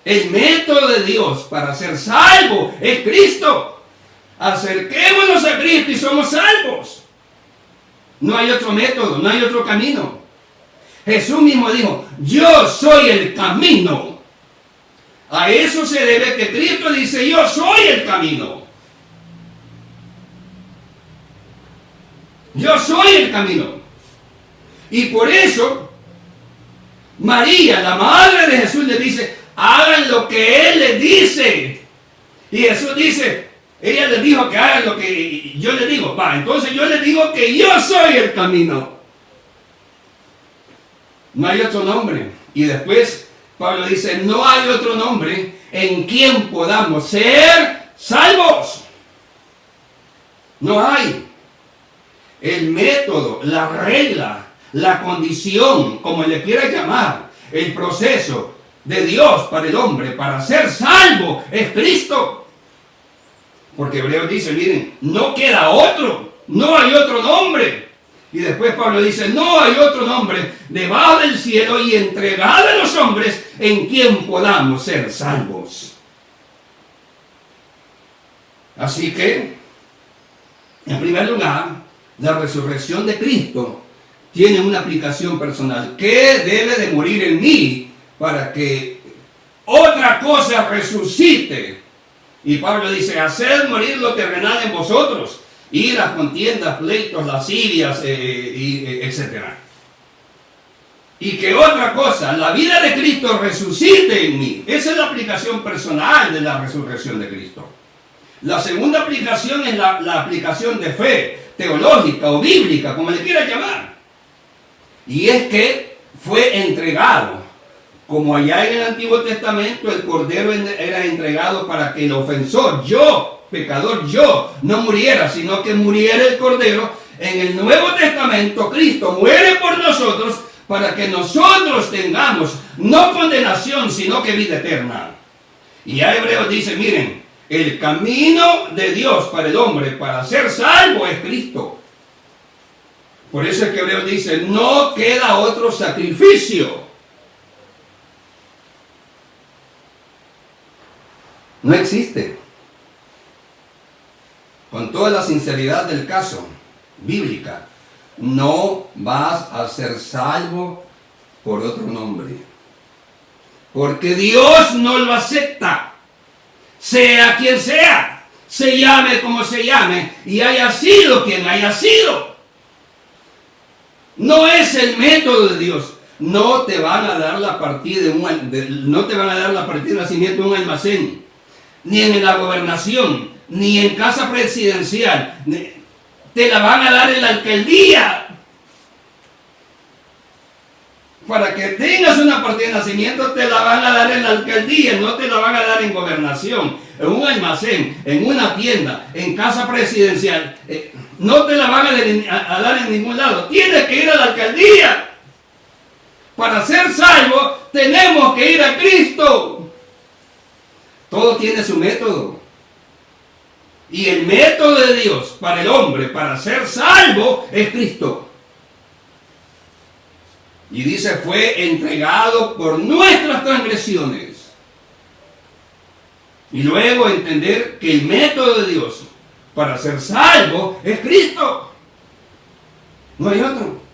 El método de Dios para ser salvo es Cristo. Acerquémonos a Cristo y somos salvos. No hay otro método, no hay otro camino. Jesús mismo dijo, yo soy el camino. A eso se debe que Cristo dice, yo soy el camino. Yo soy el camino. Y por eso, María, la madre de Jesús, le dice, hagan lo que Él les dice. Y Jesús dice, ella les dijo que hagan lo que yo les digo. Entonces yo les digo que yo soy el camino. No hay otro nombre. Y después Pablo dice, no hay otro nombre en quien podamos ser salvos. No hay. El método, la regla, la condición, como le quiera llamar, el proceso de Dios para el hombre, para ser salvo, es Cristo. Porque Hebreos dice, miren, no queda otro, no hay otro nombre. Y después Pablo dice, no hay otro nombre debajo del cielo y entregado a los hombres en quien podamos ser salvos. Así que, en primer lugar, la resurrección de Cristo tiene una aplicación personal. ¿Qué debe de morir en mí para que otra cosa resucite? Y Pablo dice, haced morir lo terrenal en vosotros. Iras, contiendas, pleitos, lascivias, etc. Y que otra cosa, la vida de Cristo resucite en mí. Esa es la aplicación personal de la resurrección de Cristo. La segunda aplicación es la aplicación de fe, teológica o bíblica, como le quiera llamar. Y es que fue entregado. Como allá en el Antiguo Testamento el Cordero era entregado para que el ofensor, pecador, no muriera, sino que muriera el Cordero. En el Nuevo Testamento Cristo muere por nosotros para que nosotros tengamos no condenación, sino que vida eterna. Y ya Hebreos dice, miren, el camino de Dios para el hombre, para ser salvo, es Cristo. Por eso es que Hebreos dice, no queda otro sacrificio. No existe. Con toda la sinceridad del caso, bíblica, no vas a ser salvo por otro nombre. Porque Dios no lo acepta. Sea quien sea, se llame como se llame y haya sido quien haya sido. No es el método de Dios. No te van a dar la partida no te van a dar la partida de nacimiento en un almacén, ni en la gobernación, ni en casa presidencial. Te la van a dar en la alcaldía. Para que tengas una partida de nacimiento te la van a dar en la alcaldía, no te la van a dar en gobernación, en un almacén, en una tienda, en casa presidencial. No te la van a dar en ningún lado. Tienes que ir a la alcaldía. Para ser salvo tenemos que ir a Cristo. Todo tiene su método. Y el método de Dios para el hombre, para ser salvo, es Cristo. Y dice, fue entregado por nuestras transgresiones. Y luego entender que el método de Dios para ser salvo es Cristo. No hay otro.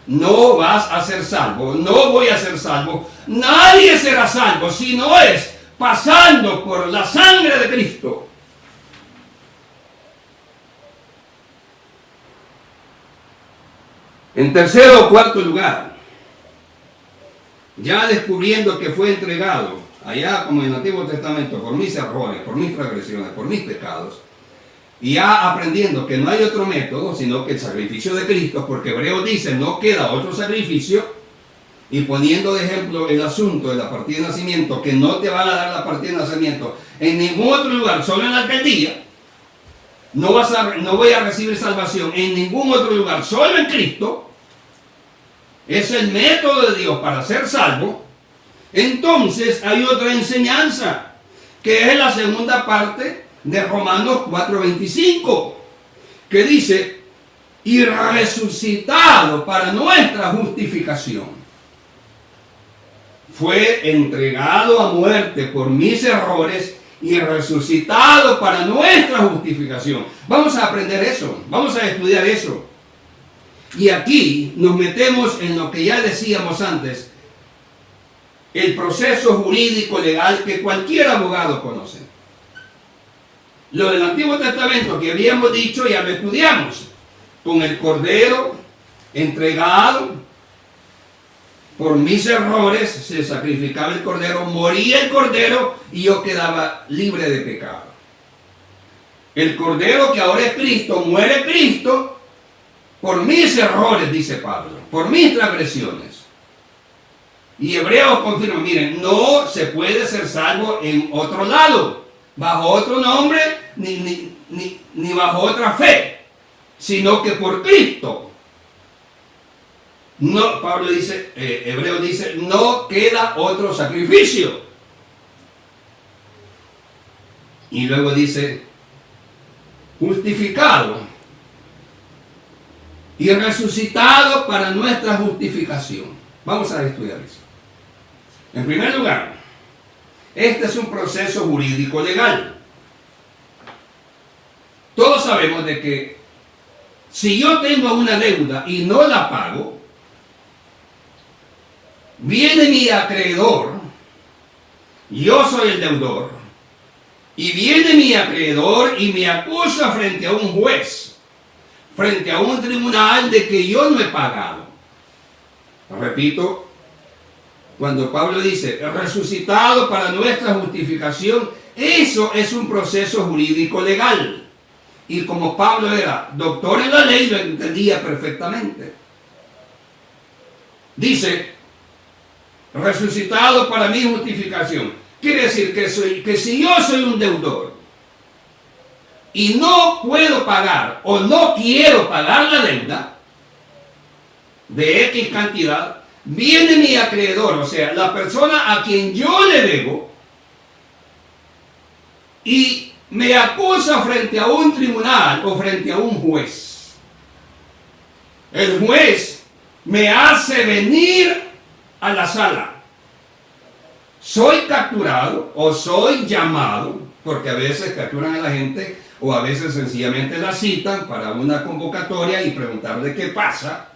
No vas a ser salvo, no voy a ser salvo, nadie será salvo si no es pasando por la sangre de Cristo. En tercero o cuarto lugar, ya descubriendo que fue entregado, allá como en el Antiguo Testamento, por mis errores, por mis transgresiones, por mis pecados, y ya aprendiendo que no hay otro método, sino que el sacrificio de Cristo, porque Hebreos dice, no queda otro sacrificio, y poniendo de ejemplo el asunto de la partida de nacimiento, que no te van a dar la partida de nacimiento en ningún otro lugar, solo en la alcaldía, no voy a recibir salvación en ningún otro lugar, solo en Cristo. Es el método de Dios para ser salvo. Entonces hay otra enseñanza, que es la segunda parte de Romanos 4:25, que dice, y resucitado para nuestra justificación. Fue entregado a muerte por mis errores y resucitado para nuestra justificación. Vamos a aprender eso, vamos a estudiar eso. Y aquí nos metemos en lo que ya decíamos antes, el proceso jurídico legal que cualquier abogado conoce. Lo del Antiguo Testamento que habíamos dicho ya lo estudiamos, con el Cordero entregado. Por mis errores se sacrificaba el Cordero, moría el Cordero y yo quedaba libre de pecado. El Cordero que ahora es Cristo, muere Cristo por mis errores, dice Pablo, por mis transgresiones. Y Hebreos confirma, miren, no se puede ser salvo en otro lado, bajo otro nombre, ni bajo otra fe, sino que por Cristo. No, Pablo dice, Hebreo dice, no queda otro sacrificio. Y luego dice, justificado y resucitado para nuestra justificación. Vamos a estudiar eso. En primer lugar, este es un proceso jurídico legal. Todos sabemos de que si yo tengo una deuda y no la pago, viene mi acreedor, yo soy el deudor, y viene mi acreedor y me acusa frente a un juez, frente a un tribunal de que yo no he pagado. Repito, cuando Pablo dice, resucitado para nuestra justificación, eso es un proceso jurídico legal. Y como Pablo era doctor en la ley, lo entendía perfectamente. Dice, resucitado para mi justificación. Quiere decir que si yo soy un deudor y no puedo pagar o no quiero pagar la deuda de X cantidad, viene mi acreedor, o sea, la persona a quien yo le debo, y me acusa frente a un tribunal o frente a un juez. El juez me hace venir a la sala. soy capturado o soy llamado, porque a veces capturan a la gente o a veces sencillamente la citan para una convocatoria y preguntarle qué pasa.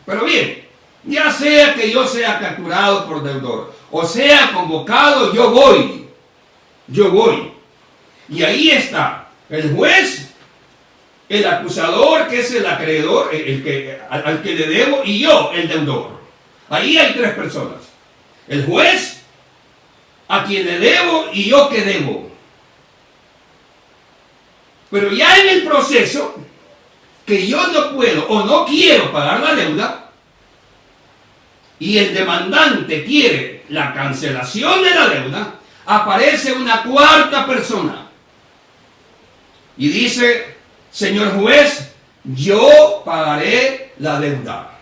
Pero bien, ya sea que yo sea capturado por deudor o sea convocado, yo voy. Y ahí está el juez, el acusador, que es el acreedor, al que le debo, y yo, el deudor. Ahí hay tres personas. El juez, a quien le debo, y yo que debo. Pero ya en el proceso, que yo no puedo o no quiero pagar la deuda, y el demandante quiere la cancelación de la deuda, aparece una cuarta persona y dice: señor juez, yo pagaré la deuda.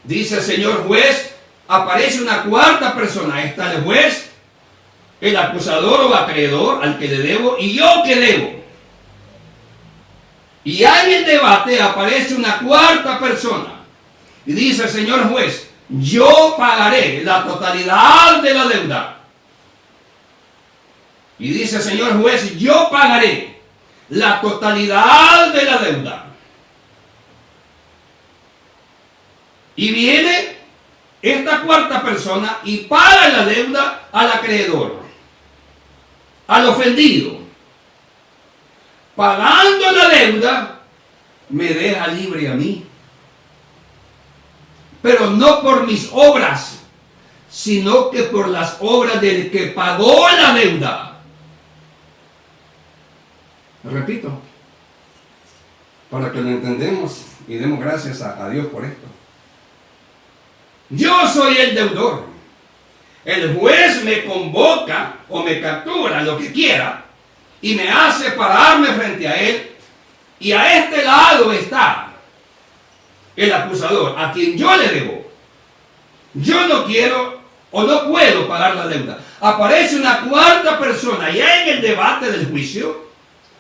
Dice: señor juez, aparece una cuarta persona. Está el juez, el acusador o acreedor al que le debo, y yo que debo. Y en el debate aparece una cuarta persona y dice: señor juez, yo pagaré la totalidad de la deuda. Y dice: señor juez, yo pagaré la totalidad de la deuda. Y viene esta cuarta persona y paga la deuda al acreedor, al ofendido. Pagando la deuda, me deja libre a mí. Pero no por mis obras, sino que por las obras del que pagó la deuda. Repito, para que lo entendamos y demos gracias a Dios por esto. Yo soy el deudor. El juez me convoca o me captura, lo que quiera, y me hace pararme frente a él, y a este lado está el acusador, a quien yo le debo. Yo no quiero o no puedo pagar la deuda. Aparece una cuarta persona, ya en el debate del juicio,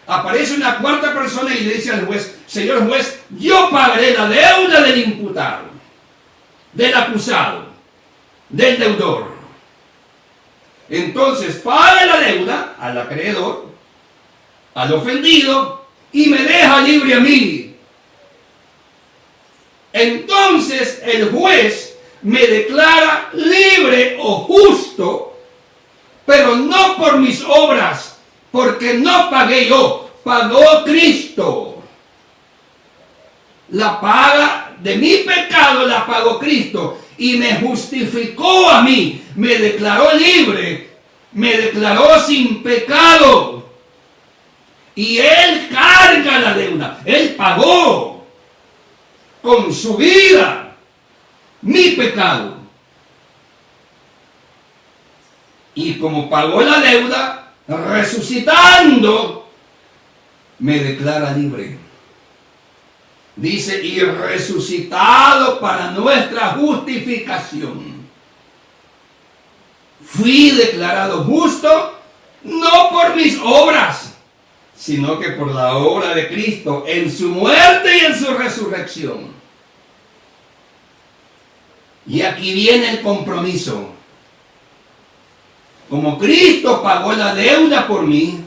aparece una cuarta persona y le dice al juez: señor juez, yo pagaré la deuda del imputado, del acusado, del deudor. Entonces paga la deuda al acreedor, al ofendido, y me deja libre a mí. Entonces el juez me declara libre o justo, pero no por mis obras, porque no pagué yo, pagó Cristo. La paga de mi pecado la pagó Cristo y me justificó a mí, me declaró libre, me declaró sin pecado. Y Él carga la deuda, Él pagó con su vida mi pecado. Y como pagó la deuda, resucitando, me declara libre. Dice: y resucitado para nuestra justificación. Fui declarado justo, no por mis obras, sino que por la obra de Cristo en su muerte y en su resurrección. Y aquí viene el compromiso. Como Cristo pagó la deuda por mí,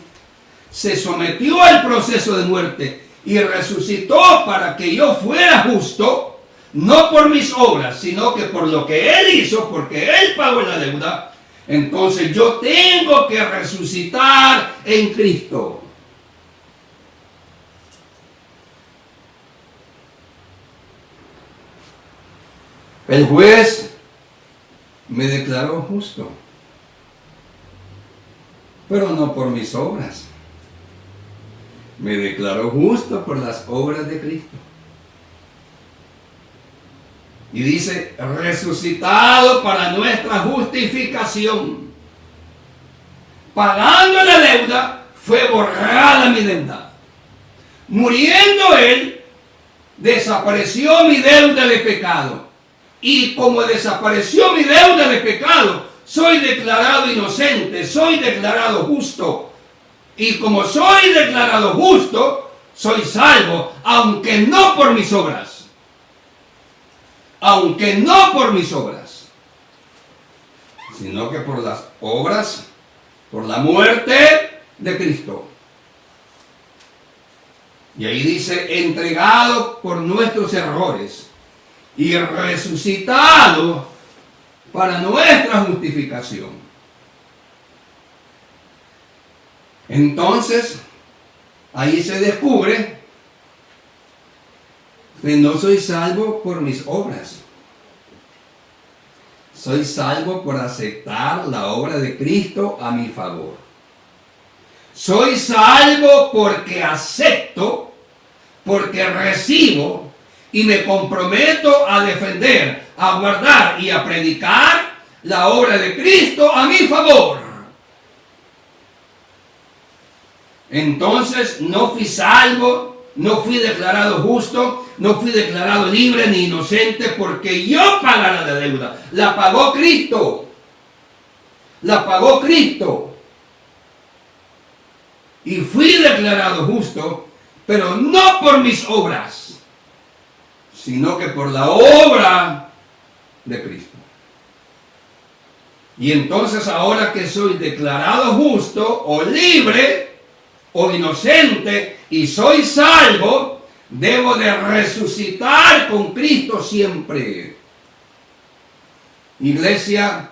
se sometió al proceso de muerte y resucitó para que yo fuera justo, no por mis obras, sino que por lo que Él hizo, porque Él pagó la deuda. Entonces yo tengo que resucitar en Cristo. El juez me declaró justo, pero no por mis obras. Me declaró justo por las obras de Cristo. Y dice: resucitado para nuestra justificación. Pagando la deuda, fue borrada mi deuda. Muriendo Él, desapareció mi deuda de pecado. Y como desapareció mi deuda de pecado, soy declarado inocente, soy declarado justo. Y como soy declarado justo, soy salvo, aunque no por mis obras. aunque no por mis obras, sino que por las obras, por la muerte de Cristo. Y ahí dice, entregado por nuestros errores y resucitado para nuestra justificación. Entonces, ahí se descubre que no soy salvo por mis obras. Soy salvo por aceptar la obra de Cristo a mi favor. Soy salvo porque acepto, porque recibo y me comprometo a defender, a guardar y a predicar la obra de Cristo a mi favor. Entonces no fui salvo, no fui declarado justo, no fui declarado libre ni inocente porque yo pagara la deuda. La pagó Cristo. La pagó Cristo. Y fui declarado justo, pero no por mis obras, sino que por la obra de Cristo. Y entonces ahora que soy declarado justo o libre o inocente y soy salvo, debo de resucitar con Cristo siempre. Iglesia,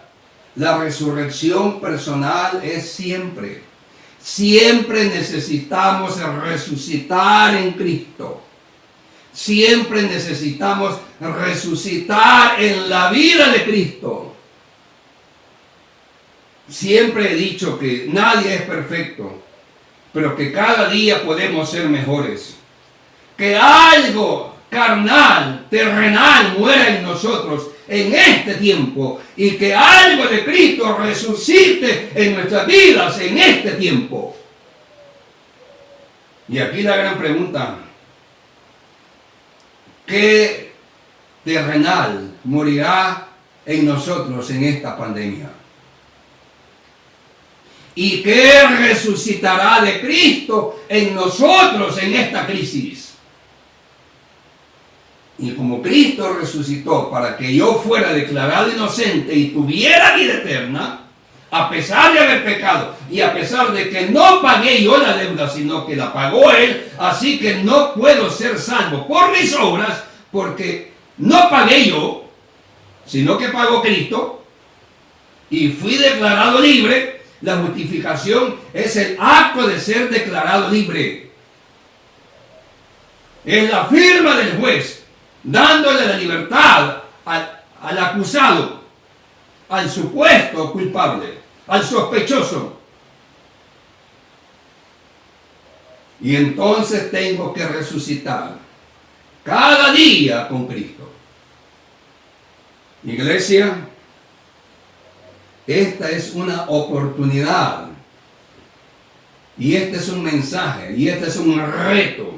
la resurrección personal es siempre. Siempre necesitamos resucitar en Cristo. Siempre necesitamos resucitar en la vida de Cristo. Siempre he dicho que nadie es perfecto, pero que cada día podemos ser mejores. Que algo carnal, terrenal, muera en nosotros en este tiempo y que algo de Cristo resucite en nuestras vidas en este tiempo. Y aquí la gran pregunta: ¿qué terrenal morirá en nosotros en esta pandemia? ¿Y qué resucitará de Cristo en nosotros en esta crisis? Y como Cristo resucitó para que yo fuera declarado inocente y tuviera vida eterna, a pesar de haber pecado y a pesar de que no pagué yo la deuda, sino que la pagó Él, así que no puedo ser salvo por mis obras, porque no pagué yo, sino que pagó Cristo, y fui declarado libre. La justificación es el acto de ser declarado libre. Es la firma del juez, dándole la libertad al acusado, al supuesto culpable, al sospechoso. Y entonces tengo que resucitar cada día con Cristo. Iglesia, esta es una oportunidad, y este es un mensaje, y este es un reto,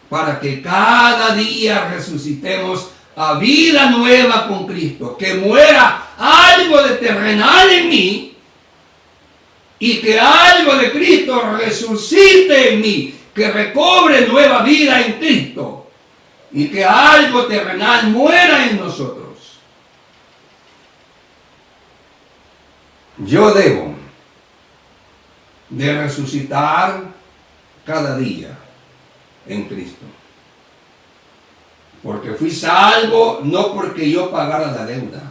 para que cada día resucitemos a vida nueva con Cristo, que muera algo de terrenal en mí, y que algo de Cristo resucite en mí, que recobre nueva vida en Cristo, y que algo terrenal muera en nosotros. Yo debo de resucitar cada día en Cristo. Porque fui salvo no porque yo pagara la deuda.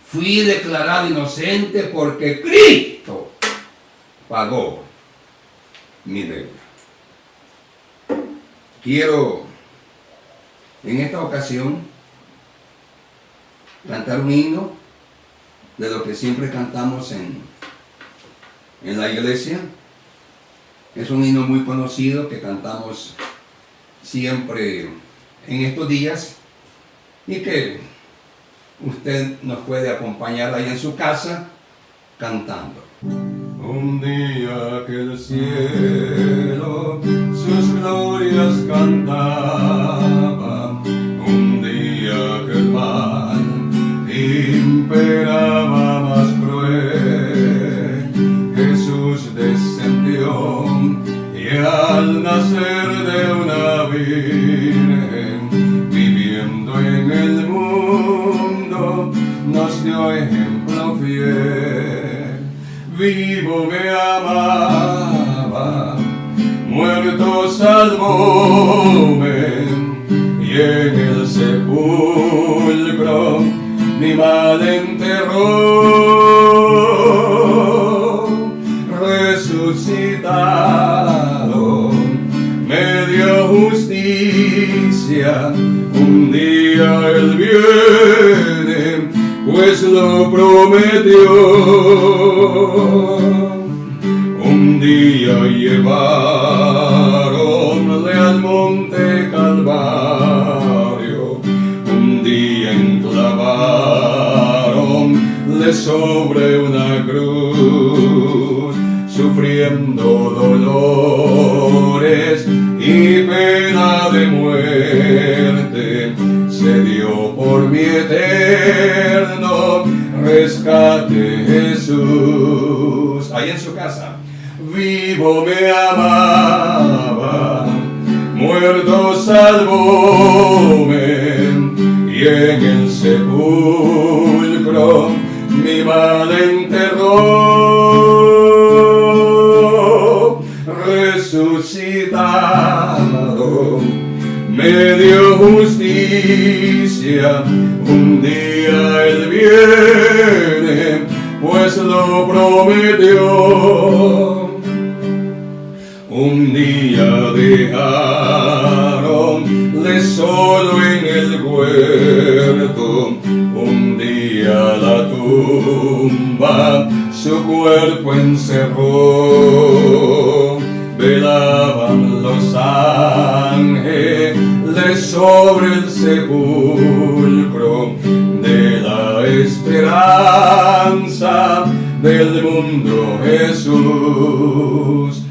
Fui declarado inocente porque Cristo pagó mi deuda. Quiero en esta ocasión cantar un himno de lo que siempre cantamos en la iglesia. Es un himno muy conocido que cantamos siempre en estos días y que usted nos puede acompañar ahí en su casa cantando. Un día que el cielo sus glorias cantaba, un día que el mal imperaba más cruel, Jesús descendió y al nacer de una virgen, viviendo en el mundo dio ejemplo fiel. Vivo me amaba, muerto salvóme, y en el sepulcro mi mal enterró. Resucitado me dio justicia, un día él viene, pues lo prometió. Un día llevaronle al monte Calvario, un día enclavaronle sobre una cruz, sufriendo dolores y pena de muerte, se dio por mi eterno rescate Jesús. Ahí en su casa, vivo me amaba, muerto salvóme, y en el sepulcro mi mal enterró. Resucitado me dio justicia, un día él viene, pues lo prometió. Un día dejaronle solo en el huerto, un día la tumba su cuerpo encerró. Velaban los ángeles sobre el sepulcro de la esperanza del mundo Jesús.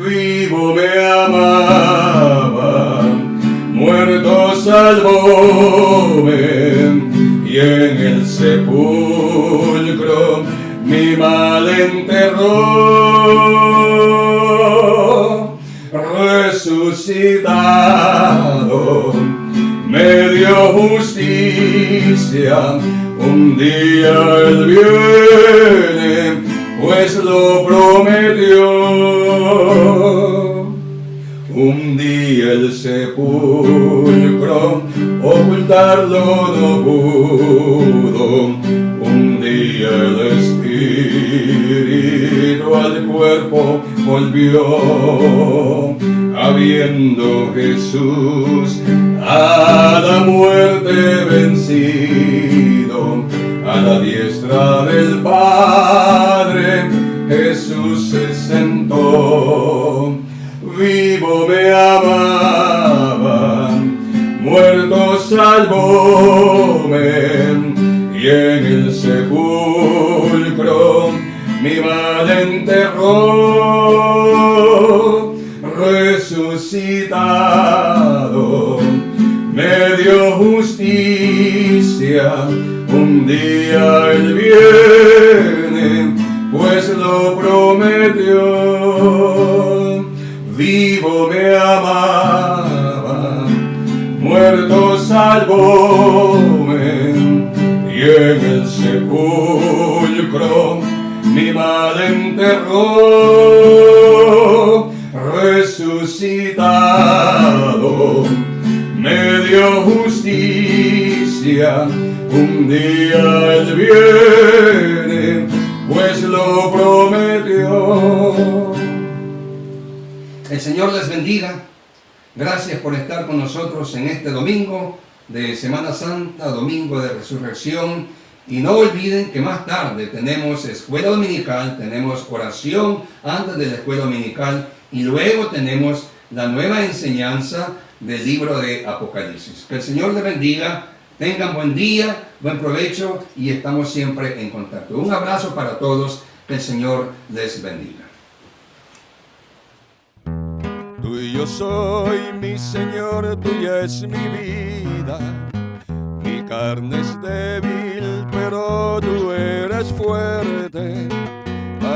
Vivo me amaba, muerto salvóme, y en el sepulcro mi mal enterró. Resucitado me dio justicia, un día él viene, pues lo prometió. Un día el sepulcro ocultarlo no pudo, un día el espíritu al cuerpo volvió, habiendo Jesús a la muerte vencido, a la diestra del Padre Jesús se sentó. Vivo me amaba, muerto salvóme, y en el sepulcro mi mal enterró. Resucitado me dio justicia, un día él viene, pues lo prometió. Vivo me amaba, muerto salvóme, y en el sepulcro mi mal enterró. Resucitado me dio justicia, un día él viene, pues lo prometió. El Señor les bendiga. Gracias por estar con nosotros en este domingo de Semana Santa, domingo de Resurrección. Y no olviden que más tarde tenemos escuela dominical, tenemos oración antes de la escuela dominical y luego tenemos la nueva enseñanza del libro de Apocalipsis. Que el Señor les bendiga, tengan buen día, buen provecho y estamos siempre en contacto. Un abrazo para todos, que el Señor les bendiga. Tuyo soy, mi Señor, tuya es mi vida. Mi carne es débil, pero tú eres fuerte.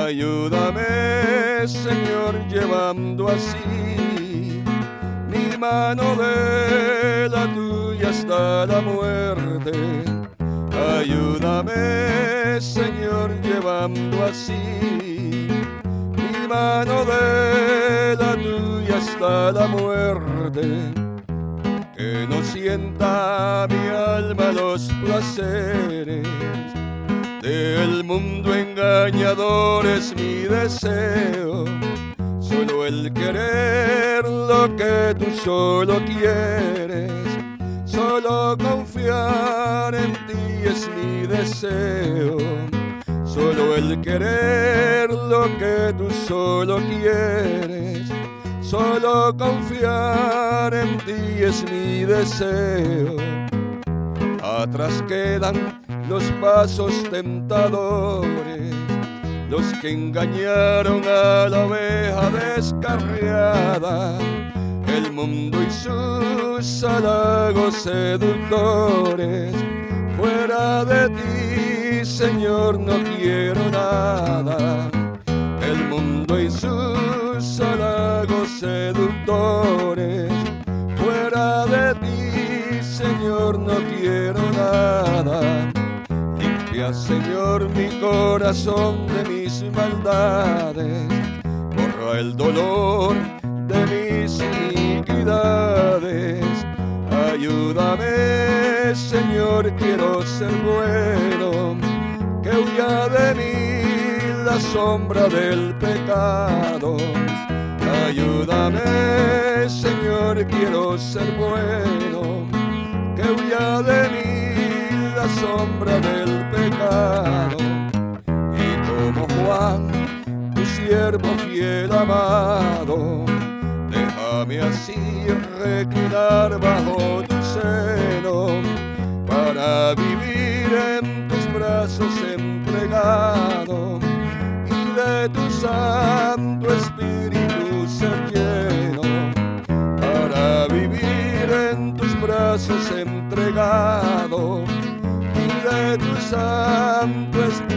Ayúdame, Señor, llevando así mi mano de la tuya hasta la muerte. Ayúdame, Señor, llevando así mi mano de la tuya hasta la muerte, que no sienta mi alma los placeres del mundo engañador. Es mi deseo, solo el querer lo que tú solo quieres, solo confiar en ti es mi deseo, solo el querer lo que tú solo quieres, solo confiar en ti es mi deseo. Atrás quedan los pasos tentadores, los que engañaron a la oveja descarriada, el mundo y sus halagos seductores. Fuera de ti, Señor, no quiero nada, el mundo y sus halagos seductores. Fuera de ti, Señor, no quiero nada. Limpia, Señor, mi corazón de mis maldades, borra el dolor de mis iniquidades. Ayúdame, Señor, quiero ser bueno, que huya de mí la sombra del pecado. Ayúdame, Señor, quiero ser bueno, que huya de mí la sombra del pecado. Y como Juan, tu siervo fiel amado, déjame así reclinar bajo tu seno, para vivir en tus brazos entregado, y de tu Santo Espíritu ser lleno, para vivir en tus brazos entregado, y de tu Santo Espíritu